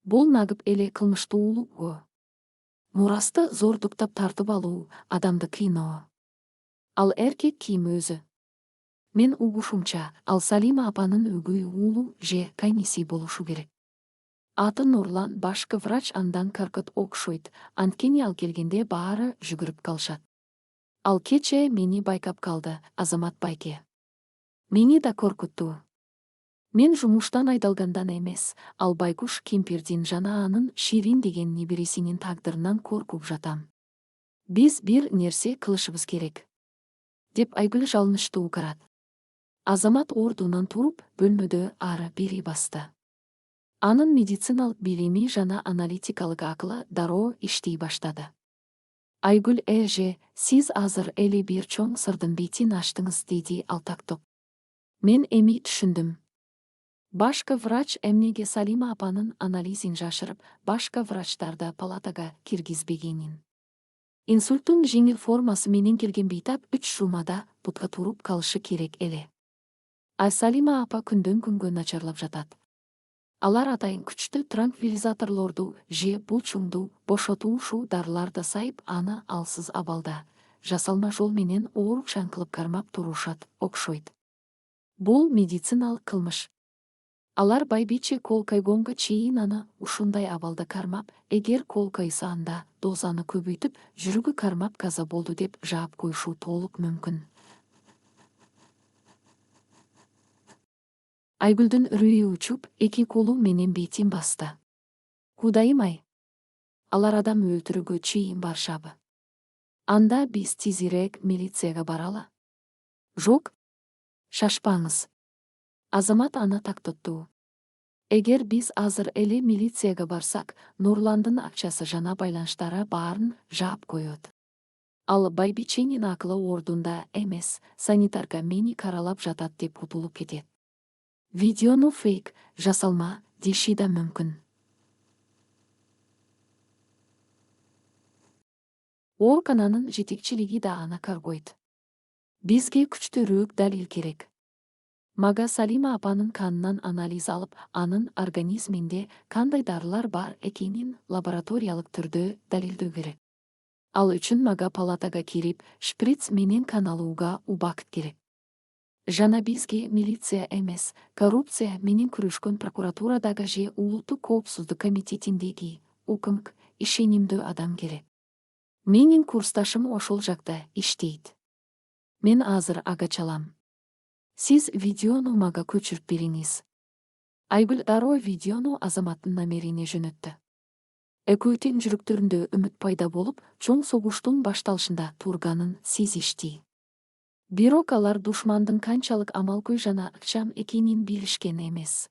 Бул нагып эле кылмыштуулугу. Мурасты зордуктап тартып алуу, адамды кыйноо. Ал эркек ким өзү? Мен угушумча, ал Салима апанын өгөй уулу же кайниси болушу керек. Аты Нурлан, башкы врач андан каркыт окшойт, анткени ал келгенде баары жүгүрүп калышат. Ал кече мени байкап калды, Азамат байке. Мени да коркутту. Мен жумуштан айдалгандан эмес, ал Байкуш кемпирдин жана анын Ширин деген небересинин тагдырынан коркуп жатам. Биз бир нерсе кылышыбыз керек. Деп Айгүл жалынычтуу карат. Азамат ордунан туруп, бөлмөдө ары бери басты. Анын медициналык билими жана аналитикалык акылы дароо иштей баштады. Айгүл эже, сиз азыр эле бир чоң сырдын бетин ачтыңыз, деди ал тактоп. Мен эми түшүндүм. Башкы врач эмнеге Салима апанын анализин жашырып, башка врачтарды палатага киргизбегенин. Инсульттун жеңил формасы менен келген бейтап 3 жумада бутка туруп калышы керек эле. Салима апа күндөн күнгө начарлап жатат. Алар атайын күчтүү транквилизаторлорду же булчуңду бошотуучу дарыларды сайып, аны алсыз абалда жасалма жол менен оорук шаңкылып кармап турушат окшойт. Бул медициналык кылмыш. Алар байбиче кол койгонго чейин аны ушундай абалда кармап, эгер кол койсо анда дозаны көбөйтүп, жүрөгү кармап каза болду деп жаап коюшу толук мүмкүн. Айгүлдүн үрүйү учуп, эки колу менен бетин басты. Кудайым-ай, алар адам өлтүрүүгө чейин барышабы? Анда биз тизирээк милицияга баралы. Жок, шашпаңыз. Азамат аны тактотту. Эгер биз азыр эле милицияга барсак, Нурландын акчасы жана байланыштары баарын жаап коет. Ал байбиченин акылы ордунда эмес, санитарка мени каралап жатат деп утулуп кетет. Видеону фейк, жасалма деши да мүмкүн. Оорукананын жетекчилиги да аны каргойт. Бизге күчтүүрөөк далил керек. Мага Салима апанын канынан анализ алып, анын организминде кандай дарылар бар экенин лабораториялык түрдө далилдөө керек. Ал үчүн мага палатага кирип, шприц менен кан алууга убакыт керек. Жана бизге милиция эмес, коррупция менен күрөшкөн прокуратурадагы же улуттук коопсуздук комитетиндеги УКМК ишенимдүү адам керек. Менин курсташым ошол жакта иштейт. Мен азыр ага чалам. Сиз видеону мага көчүрүп бериңиз. Айгүл дароо видеону Азаматтын номерине жөнөттү. Экөөтүн жүрөктөрүндө үмүт пайда болуп, чоң согуштун башталышында турганын сезишти. Бирок алар душмандын канчалык амалкөй жана акчам экенин билишкен эмес.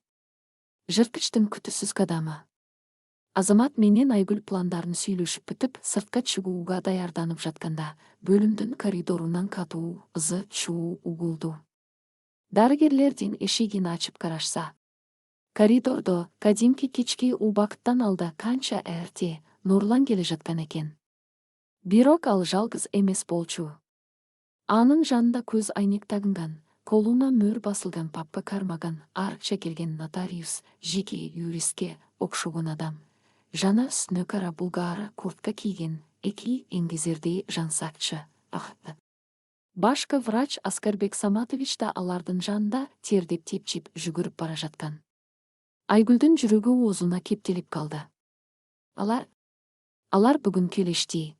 Жырткычтын күтүүсүз кадамы. Азамат менен Айгүл пландарын сүйлөшүп бүтүп, сыртка чыгууга даярданып жатканда, бөлүмдүн коридорунан катуу ызы чуу угулду. Дарыгерлердин эшигин ачып карашса, коридордо кадимки кечки убакыттан алда канча эрте Нурлан келе жаткан экен. Бирок ал жалгыз эмес болчу. Анын жанында көз айнек тагынган, колуна мөр басылган папка кармаган, арыкча келген нотариус, жеке юристке окшогон адам. Жана үстүнө кара булгаары куртка кийген, эки эңгезердей жансакчы. Башкы врач Аскарбек Саматович да алардын жанында тердеп тепчип жүгүрүп бара жаткан. Айгүлдүн жүрөгү оозуна кептелип калды. Алар бүгүн келишти.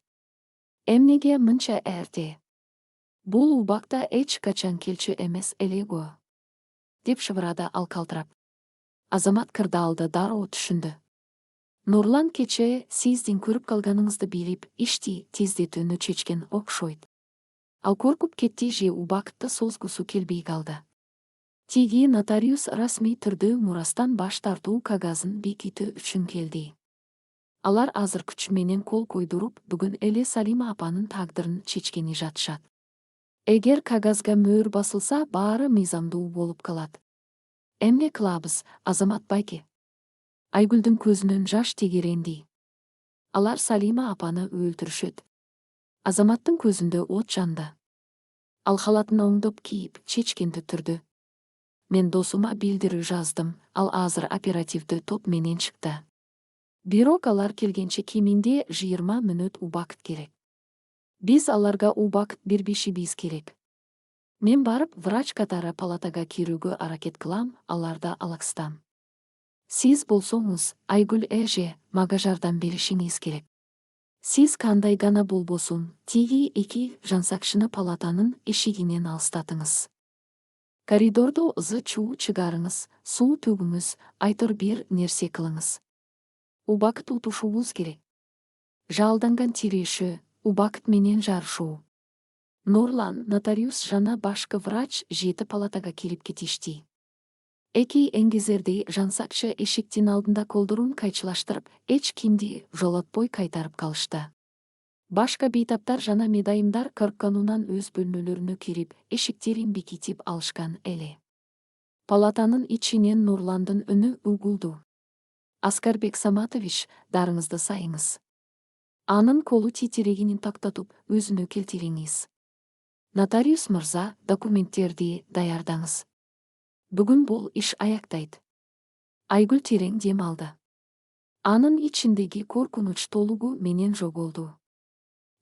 Эмнеге мынча эрте? Бул убакта эч качан келчү эмес эле го, деп шыбырады ал калтырап. Азамат кырдаалды дароо түшүндү. Нурлан кечээ сиздин көрүп калганыңызды билип, ишти тездетүүнү чечкен окшойт. Ал коркуп кетти же убакытты созгусу келбей калды. Тиги нотариус расмий түрдө мурастан баш тартуу кагазын бекитүү үчүн келди. Алар азыр күч менен кол койдуруп, бүгүн эле Салима апанын тагдырын чечкени жатышат. Эгер кагазга мөр басылса, баары мыйзамдуу болуп калат. Эмне кылабыз, Азамат байке? Айгүлдүн көзүнөн жаш тегеренди. Алар Салима апаны өлтүрүшөт. Азаматтын көзүндө от жанды. Ал халатын оңдоп кийип, чечкенди түрдү. Мен досума билдирүү жаздым, ал азыр оперативдүү топ менен чыкты. Бирок алар келгенче кеминде 20 мүнөт убакыт керек. Биз аларга убакыт бербешибиз керек. Мен барып врач катары палатага кирүүгө аракет кылам, аларда алакстам. Сиз болсоңуз, Айгүл эже, мага жардам беришиңиз керек. Сиз кандай гана болбосун, тиги эки жансакчыны палатанын эшигинен алыстатыңыз. Коридордо ызы чуу чыгарыңыз, суу төгүңүз, айтор бир нерсе кылыңыз. Убакыт утушубуз керек. Жалданган тирешөө, убакыт менен жарышуу. Нурлан, нотариус жана башкы врач 7 палатага кирип кетишти. Эки эңгезердей жансакчы эшиктин алдында колдорун кайчылаштырып, эч кимди жолотпой кайтарып калышты. Башка бейтаптар жана медайымдар коркканунан өз бөлмөлөрүнө кирип, эшиктерин бекитип алышкан эле. Палатанын ичинен Нурландын үнү угулду. Аскарбек Саматович, дарыңызды сайыңыз. Анын колу титирегенин тактатып, өзүнө келтириңиз. Нотариус мырза, документтерди даярдаңыз. Бүгүн бул иш аяктайт. Айгүл терең дем алды. Анын ичиндеги коркунуч толугу менен жоголду.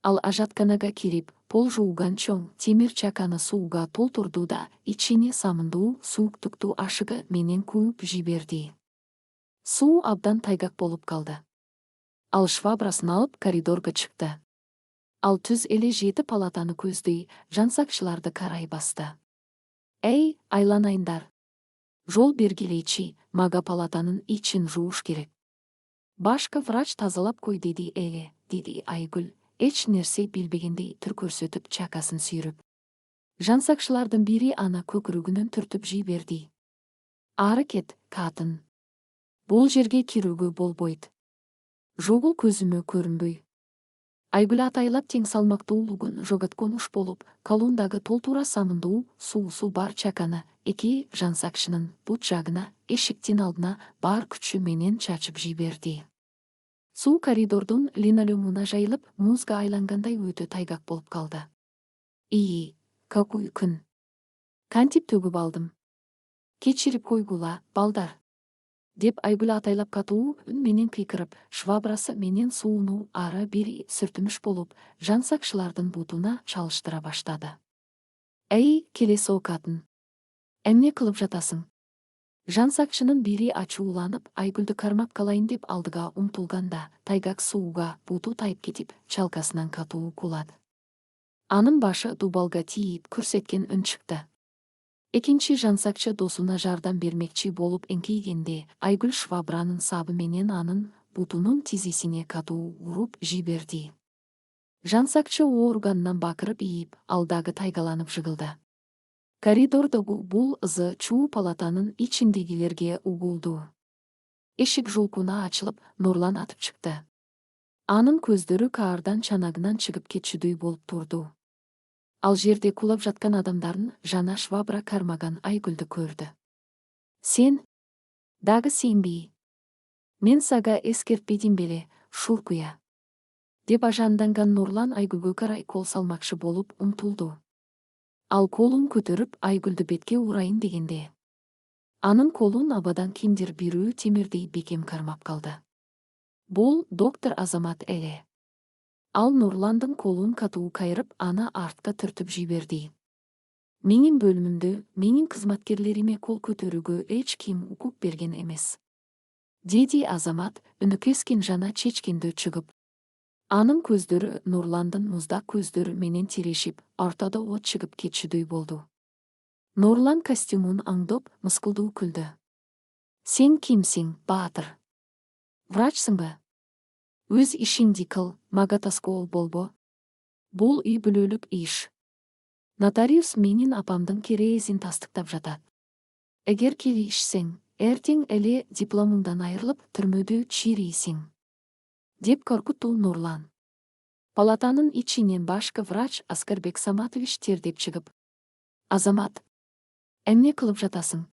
Ал ажатканага кирип, пол жууган чоң темир чаканы сууга толтурду да, ичине самындуу сууктукту ашыгы менен күйүп жиберди. Суу абдан тайгак болуп калды. Ал швабрасын алып коридорго чыкты. Ал түз эле 7 палатаны көздөй, жансакчыларды карай басты. Эй, айланайындар. Жол бергилейчи, мага палатанын ичин жууш керек. Башкы врач тазалап кой деди Айгүл, эч нерсе билбегендей түр көрсөтүп чакасын сүйрүп. Жансакчылардын бири ана көкүрөгүнөн түртүп жиберди. Ары кет, катын. Бул жерге кирүүгө болбойт. Жогул көзүмө көрүнбөй. Айгүл атайлап тең салмактуулугун жоготконуш болуп, колондагы толтура самындуу суусу бар чаканы эки жансакчынын бут жагына, эшиктин алдына бар күчү менен чачып жиберди. Суу коридордун линолеумуна жайылып, музга айлангандай өтө тайгак болуп калды. Какой күн. Кантип төгүп алдым. Кечирип койгула, балдар. Деп Айгүл атайлап катуу үн менен кыйкырып, швабрасы менен сууну ары бери сүртүмүш болуп, жансакчылардын бутуна чалыштыра баштады. Эй, келеси катын. Эмне кылып жатасың? Жансакчынын бири ачууланып, Айгүлдү кармап калайын деп алдыга умтулганда, тайгак сууга буту тайып кетип, чалкасынан катуу кулат. Анын башы дубалга тийип көрсөткөн үн чыкты. Экинчи жансакчы досуна жардам бермекчи болуп эңкейгенде, Айгүл швабранын сабы менен анын бутунун тизисине катуу уруп жиберди. Жансакчы оорганынан бакырып ийип, ал дагы тайгаланып жыгылды. Коридордогу бул ызы чуу палатанын ичиндегилерге угулду. Эшик жулкуна ачылып, Нурлан атып чыкты. Анын көздөрү каардан чанагынан чыгып кетчүдөй болуп турду. Ал жерде кулап жаткан адамдардын жана швабра кармаган Айгүлдү көрдү. Сен? Дагы сенби? Мен сага эскертпедим беле, шуркуя. Деп ажанданган Нурлан Айгүлгө карай кол салмакчы болуп умтулду. Ал колун көтөрүп Айгүлдү бетке урайын дегенде, анын колун абадан кимдир бирөө темирдей бекем кармап калды. Бул доктор Азамат эле. Ал Нурландын колун катуу кайрып, аны артка түртүп жиберди. Менин бөлүмүмдө, менин кызматкерлериме кол көтөрүүгө эч ким укук берген эмес. Деди Азамат, үнү кескен жана чечкендөө чыгып. Анын көздөрү Нурландын муздак көздөрү менен тирешип, ортодо от чыгып кетчүдөй болду. Нурлан костюмун аңдоп, мыскылдуу күлдү. Сен кимсиң, баатыр? Врачсыңбы? Өз ишиңди кыл, мага тоскоол болбо. Бул үй бүлөлүк иш. Нотариус менин апамдын кереесин тастыктап жатат. Эгер келишсең, эртең эле дипломуңдан айрылып, түрмөдө чирийсиң. Деп коркутту Нурлан. Палатанын ичинен башкы врач Аскарбек Саматович тердеп чыгып. Азамат, эмне кылып жатасың?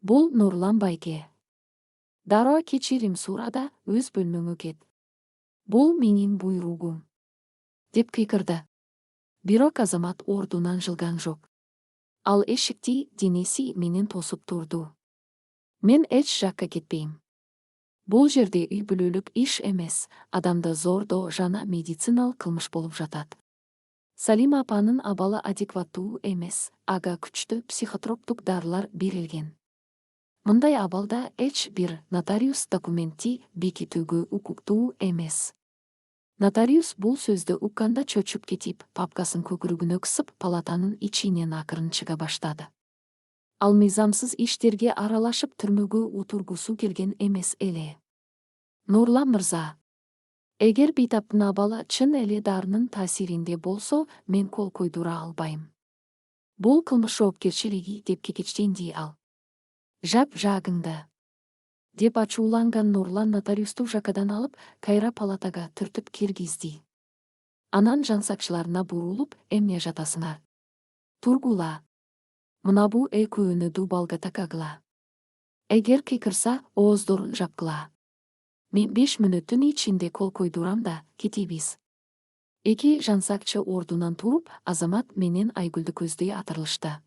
Бул Нурлан байке. Дароо кечирим сура да өз бөлмөңө кет. Бул менин буйругум. Деп кыйкырды. Бирок Азамат ордунан жылган жок. Ал эшикти денеси менен тосуп турду. Мен эч жакка кетпейм. Бул жерде үй бүлөлүк иш эмес, адамды зордоо жана медициналык кылмыш болуп жатат. Салима апанын абалы адекваттуу эмес, ага күчтүү психотроптук дарылар берилген. Мындай абалда эч бир нотариус документти бекитүүгө укуктуу эмес. Нотариус бул сөздү укканда чөчүп кетип, папкасын көкүрөгүнө кысып, палатанын ичинен акырын чыга баштады. Ал мыйзамсыз иштерге аралашып түрмөгө отургусу келген эмес эле. Нурлан мырза, эгер бейтаптын абалы чын эле дарынын таасиринде болсо, мен кол койдура албайм. Бул кылмыш жоопкерчилиги деп кекечтенди ал. Жап жаагыңды. Деп ачууланган Нурлан нотариусту жакадан алып, кайра палатага түртүп киргизди. Анан жансакчыларына бурулуп, эмне жатасыңар? Тургула. Мына бу экөөнү дубалга такагыла. Эгер кыйкырса, ооздорун жапкыла. Мен 5 мүнөттүн ичинде кол койдурам да кетебиз. Эки жансакчы ордунан туруп, Азамат менен Айгүлдү көздөй атырылышты.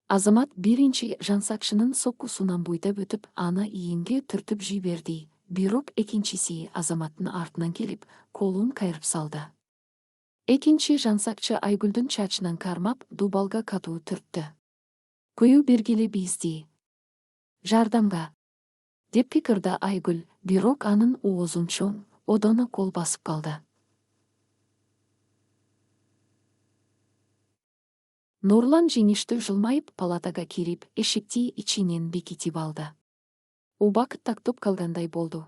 Азамат биринчи жансакчынын соккусунан буйдап өтүп, аны ийинге түртүп жиберди. Бирок экинчиси Азаматтын артынан келип, колун кайрып салды. Экинчи жансакчы Айгүлдүн чачынан кармап, дубалга катуу түрттү. Көйүү бергиле бизди. Жардамга. Деп пикирди Айгүл, бирок анын оозун чоң, одоно кол басып калды. Нурлан жеңиштүү жылмайып палатага кирип, эшикти ичинен бекитип алды. Убакыт тактоп калгандай болду.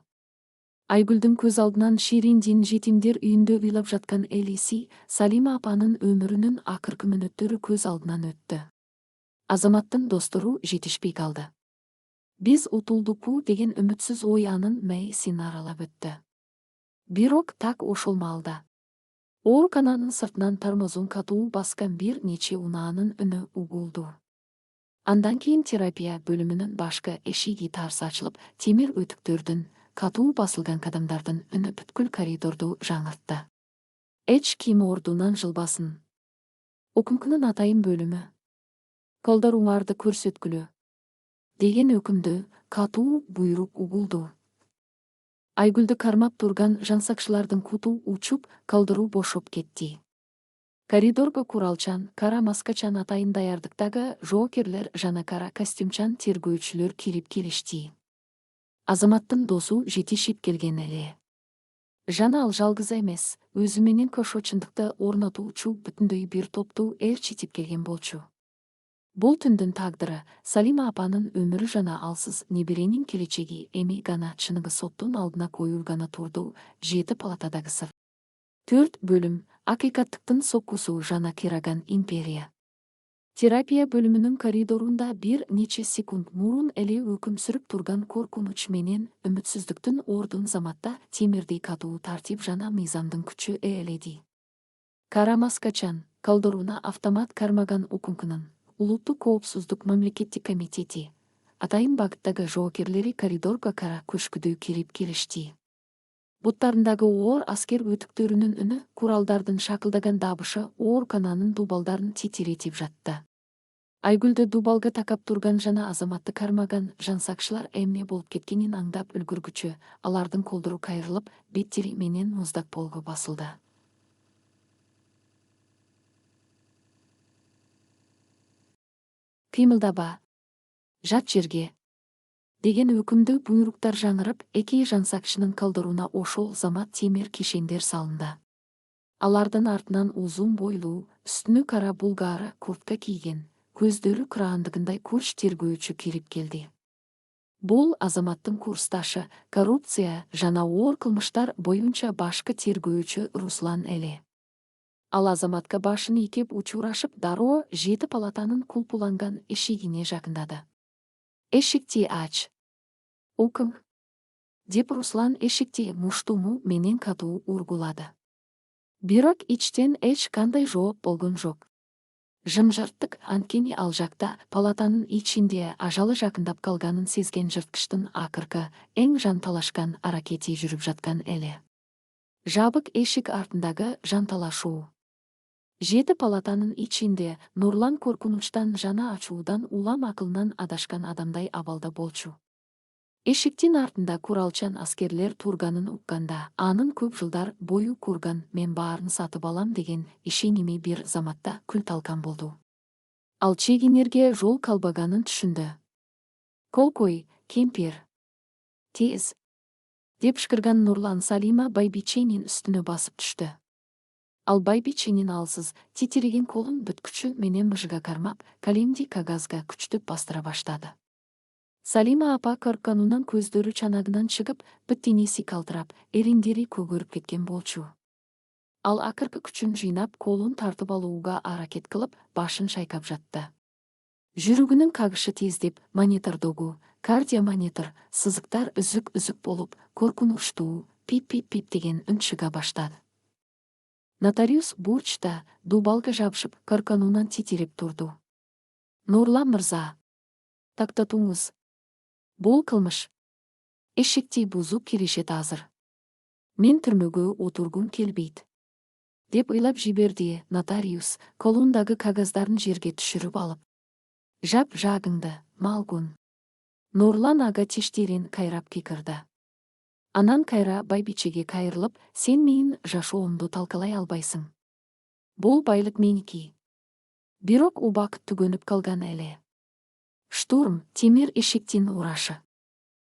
Айгүлдүн көз алдынан Шириндин жетимдер үйүндө ыйлап жаткан элиси, Салима апанын өмүрүнүн акыркы мүнөттөрү көз алдынан өттү. Азаматтын достору жетишпей калды. Биз утулдукпу деген үмүтсүз ой анын мээсин аралап өттү. Бирок так ошол маалда оорукананын сыртынан тормозун катуу баскан бир нече унаанын үнү угулду. Андан кийин терапия бөлүмүнүн башкы эшиги тарс ачылып, темир өтүктөрдүн, катуу басылган кадамдардын үнү бүткүл коридорду жаңыртты. Эч ким ордунан жылбасын. УКМКнын атайын бөлүмү. Колдоруңарды көрсөткүлө. Деген өкүмдү катуу буйрук угулду. Айгүлдү кармап турган жансакчылардын куту учуп, колдору бошоп кетти. Коридорго куралчан, кара маскачан атайын даярдыктагы жоокерлер жана кара костюмчан тергөөчүлөр кирип келишти. Азаматтын досу жетишип келген эле. Жана ал жалгыз эмес, өзү менен кошо чындыкты орнотуучу бүтүндөй бир топту ээрчитип келген болчу. Бул түндүн тагдыры, Салима апанын өмүрү жана алсыз неберенин келечеги эми гана чыныгы соттун алдына коюлганы турду. 7 палатадагы сыр. 4 бөлүм, акыйкаттыктын соккусу жана кираган империя. Терапия бөлүмүнүн коридорунда бир нече секунд мурун эле өкүм сүрүп турган коркунуч менен үмүтсүздүктүн ордун Заматта темирдей катуу тартип жана мыйзамдын күчү ээледи. Кара маскачан, колдоруна автомат кармаган УКМКнын Улуттук коопсуздук мамлекеттик комитети, атайын багыттагы жоокерлери коридорго кара көшкүдөй кирип келишти. Буттарындагы оор аскер өтүктөрүнүн үнү, куралдардын шакылдаган дабышы оорукананын дубалдарын титиретип жатты. Айгүлдү дубалга такап турган жана Азаматты кармаган жансакчылар эмне болуп кеткенин аңдап үлгүргүчө, алардын колдору кайрылып, беттери менен муздак полго басылды. Кыймылдаба. Жат жерге. Деген өкүмдүү буйруктар жаңырып, эки жансакчынын колдоруна ошол Замат темир кишендер салынды. Алардын артынан узун бойлуу, үстүнө кара булгаары куртка кийген, көздөрү кыраандыгындай курч тергөөчү кирип келди. Бул Азаматтын курсташы, коррупция жана оор кылмыштар боюнча башкы тергөөчү Руслан эле. Ал Азаматка башын ийкеп учурашып, дароо 7 палатанын кулпуланган эшигине жакындады. Эшикти ач. УКМ. Деп Руслан эшикти муштуму менен катуу ургулады. Бирок ичтен эч кандай жооп болгон жок. Жымжырттык, анткени ал жакта палатанын ичинде ажалы жакындап калганын сезген жырткычтын акыркы, эң жанталашкан аракети жүрүп жаткан эле. Жабык эшик артындагы жанталашуу. 7 палатанын ичинде Нурлан коркунучтан жана ачуудан улам акылынан адашкан адамдай абалда болчу. Эшиктин артында куралчан аскерлер турганын укканда, анын көп жылдар бою курган «мен баарын сатып алам» деген ишеними бир Заматта күл талкан болду. Ал чегинерге жол калбаганын түшүндү. «Колкой, кемпир. Тез!» деп шкырган Нурлан Салима байбиченин үстүнө басып түштү. Ал байбиченин алсыз, титиреген колун бүткүчү менен мыжыга кармап, калемди кагазга күчтүп бастыра баштады. Салима апа коркканынан көздөрү чанагынан чыгып, бүт денеси калтырап, эриндери көгөрүп кеткен болчу. Ал акыркы күчүн жыйнап, колун тартып алууга аракет кылып, башын шайкап жатты. Жүрөгүнүн кагышы тездеп, монитордогу, кардиомонитор, сызыктар үзүк-үзүк болуп, коркунучтуу, пип-пип-пип деген үн чыга баштады. Нотариус бурчта, дубалга жабышып, корконунан титиреп турду. «Нурлан мырза, тактатуңуз. Бул кылмыш. Эшикти бузуп кирешет азыр. Мен түрмөгө отургум келбейт. Деп ыйлап жиберди нотариус, колундагы кагаздарын жерге түшүрүп алып. Жап жагыңды, малгун. Нурлан ага тиштерин кайрап кикирди. Анан кайра байбичеге кайрылып, сен менин жашоомду талкалай албайсың. Бул байлык меники. Бирок убакыт түгөнүп калган эле. Штурм, темир эшиктин урашы.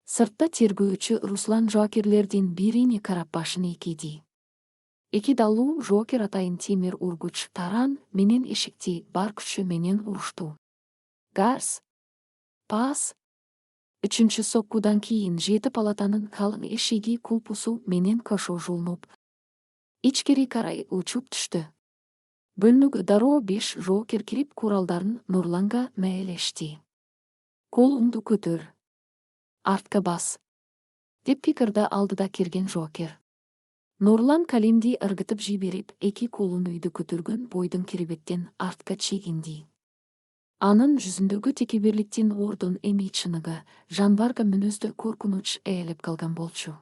Сыртта тергөөчү Руслан жоокерлердин бирине карап башын ийкиди. Эки далуу жоокер атайын темир ургуч таран менен эшикти бар күчү менен урушту. Гарс. Пас. Үчүнчү соккудан кийин 7 палатанын калың эшиги кулпусу менен кошо жулнуп, ичкери карай учуп түштү. Бөлмөгө дароо 5 жоокер кирип куралдарын Нурланга мээлешти. Колуңду көтөр. Артка бас. Деп пикирди алдыда кирген жоокер. Нурлан калемди ыргытып жиберип, эки колун үйдү көтөргөн бойдун киребеттен артка чегинди. Анын жүзүндөгү текеберликтин ордун эми чыныгы, жанбарга мүнөздө коркунуч ээлеп калган болчу.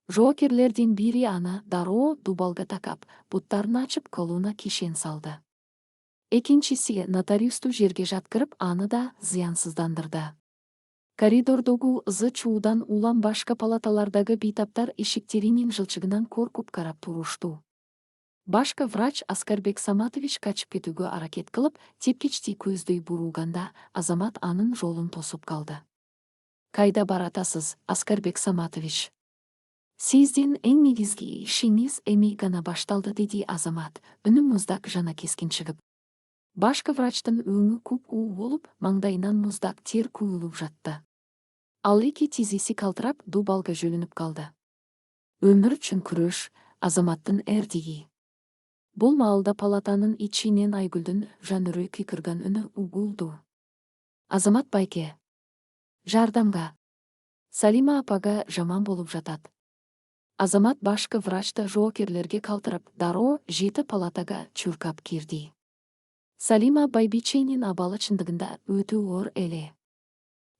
Жоокерлердин бири аны дароо дубалга такап, буттарын ачып колуна кишен салды. Экинчиси нотариусту жерге жаткырып, аны да зыянсыздандырды. Коридордогу ызы-чуудан улам башка палаталардагы бейтаптар эшиктеринин жылчыгынан коркуп карап турушту. Башка врач Аскарбек Саматович качып кетүүгө аракет кылып, тепкичти көздөй бурууганда Азамат анын жолун тосуп калды. Кайда баратасыз, Аскарбек Саматович? Сиздин эң негизги ишиңиз эми гана башталды, деди Азамат, үнү муздак жана кескин чыгып. Башка врачтын өңү куп-куу болуп, маңдайынан муздак тер куюлуп жатты. Ал эки тизеси калтырап, дубалга жөлүнүп калды. Өмүр үчүн күрөш, Азаматтын эрдиги. Бул маалда палатанын ичинен Айгүлдүн жаныры кыйкырган үнү угулду. Азамат байке. Жардамга. Салима апага жаман болуп жатат. Азамат башкы врачты жоокерлерге калтырып, дароо 7 палатага чуркап кирди. Салима байбиченин абалы чындыгында өтө оор эле.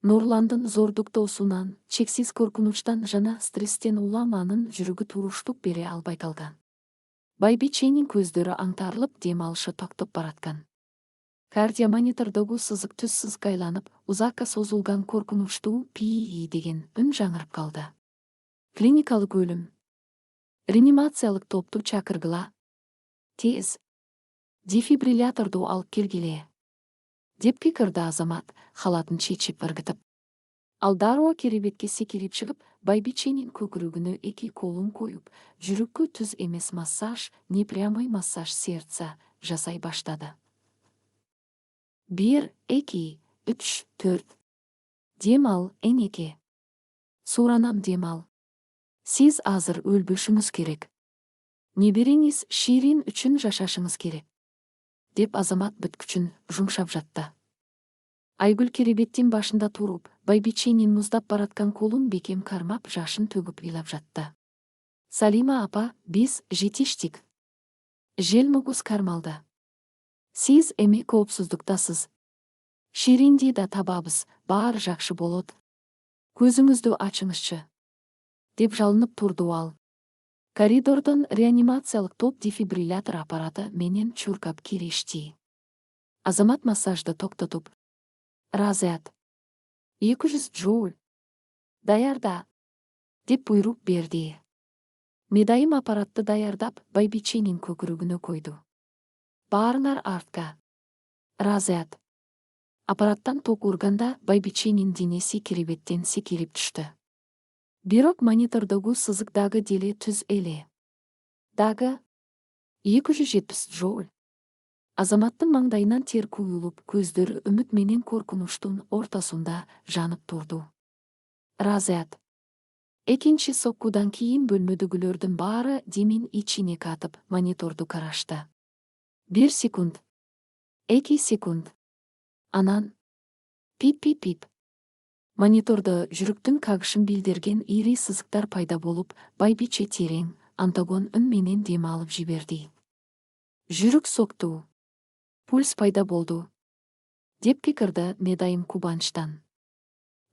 Нурландын зордуктоосунан, чексиз коркунучтан жана стресстен улам анын жүрөгү туруштук бере албай калган. Байбиченин көздөрү аңтарылып, дем алышы токтоп бараткан. Кардиомонитордогу сызык түз сызгайланып, узакка созулган коркунучтуу пии деген үн жаңырып калды. Клиникалык өлүм. Реанимациялык топту чакыргыла. Тез. Дефибрилляторду алып келгиле. Деп пикирди Азамат, халатын чечип ыргытып. Ал дароо керебетке секирип чыгып, байбиченин көкүрөгүнө эки колун коюп, жүрөккө түз эмес массаж, не прямой массаж сердца жасай баштады. 1, 2, 3, 4. Дем ал, энеке. Суранам, дем ал. Сиз азыр өлбөшүңүз керек. Небериңиз Ширин үчүн жашашыңыз керек. Деп Азамат бүт күчүн жумшап жатты. Айгүл керебеттин башында туруп, байбиченин муздап бараткан колун бекем кармап, жашын төгүп ыйлап жатты. Салима апа, биз жетиштик. Желмугуз кармалды. Сиз эми коопсуздуктасыз. Ширинди да табабыз, баары жакшы болот. Көзүңүздү ачыңызчы. Деп жалынып турду ал. Коридордон реанимациялык топ дефибриллятор аппараты менен чуркап кирешти. Азамат массажды токтотуп. Разряд. 200 джоуль. Даярда. Деп буйрук берди. Медайым аппаратты даярдап, байбиченин көкүрөгүнө койду. Баарыңар артка. Разряд. Аппараттан ток урганда байбиченин денеси керебеттен секирип түштү. Бирок монитордогу сызык дагы деле түз эле. Дагы 270 джоуль. Азаматтын маңдайынан тер куюлуп, көздөрү үмүт менен коркунучтун ортосунда жанып турду. Разряд. Экинчи соккудан кийин бөлмөдөгүлөрдүн баары демин ичине катып, мониторду карашты. 1 секунд. 2 секунд. Анан пип-пип-пип. Монитордо жүрүктүн кагышын билдирген ири сызыктар пайда болуп, байбиче терең, антагон үн менен дем алып жиберди. Жүрүк сокту. Пульс пайда болду. Деп пикирди Медайым кубанычтан.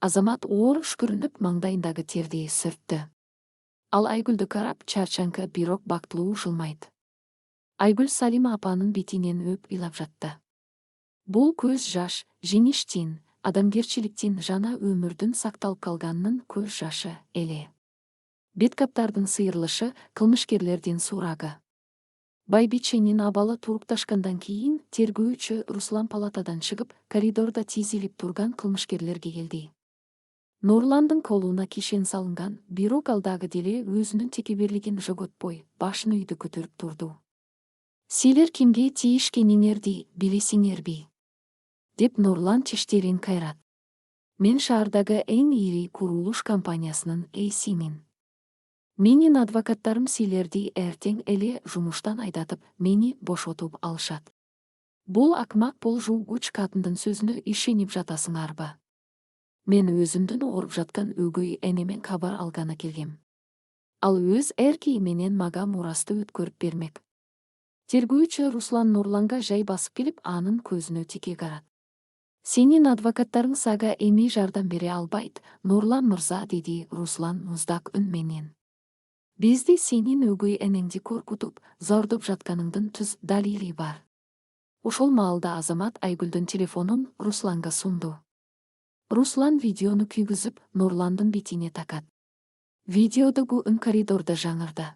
Азамат оор үшкірініп маңдайындағы тердей сүртті. Ал Айгүлді қарап чарчаңқы бирок бактылуу жылмайды. Айгүл Салима апанын бетінен өп илап жатты. Бұл көз жаш, жеңіштен, адамгерчиликтен жана өмірдің сакталып калганынын көз жашы эле. Беткаптардын сыйырылышы, кылмышкерлердин сурагы. Байбиченин абалы турукташкандан кийин тергөөчү Руслан палатадан чыгып, коридорда тизилип турган кылмышкерлерге келди. Нурландын колуна кишен салынган, бирок ал дагы деле өзүнүн текеберлигин жоготпой, башын үйдү көтөрүп турду. Силер кимге тийишкениңерди билесиңерби? Деп Нурлан чечтерин кайрат. Мен шаардагы эң ири курулуш компаниясынын эйсимин. Менин адвокаттарым силерди эртең эле жумуштан айдатып, мени бошотуп алышат. Бул акмак болжуугуч катындын сөзүнө ишенип жатасыңарбы? Мен өзүмдүн ооруп жаткан өгөй энемен кабар алганы келгем. Ал өз эрки менен мага мурасты өткөрүп бермек. Тергөөчү Руслан Нурланга жай басып келип, анын көзүнө тике карат. Сенин адвокаттарың сага эми жардам бере албайт, Нурлан мырза, деди Руслан муздак үн менен. Бизди сенин өгөй энеңди коркутуп, зордоп жатканыңдын түз далили бар. Ошол маалда Азамат Айгүлдүн телефонун Русланга сунду. Руслан видеону күйгүзүп, Нурландын бетине такат. Видеодогу үн коридордо жаңырды.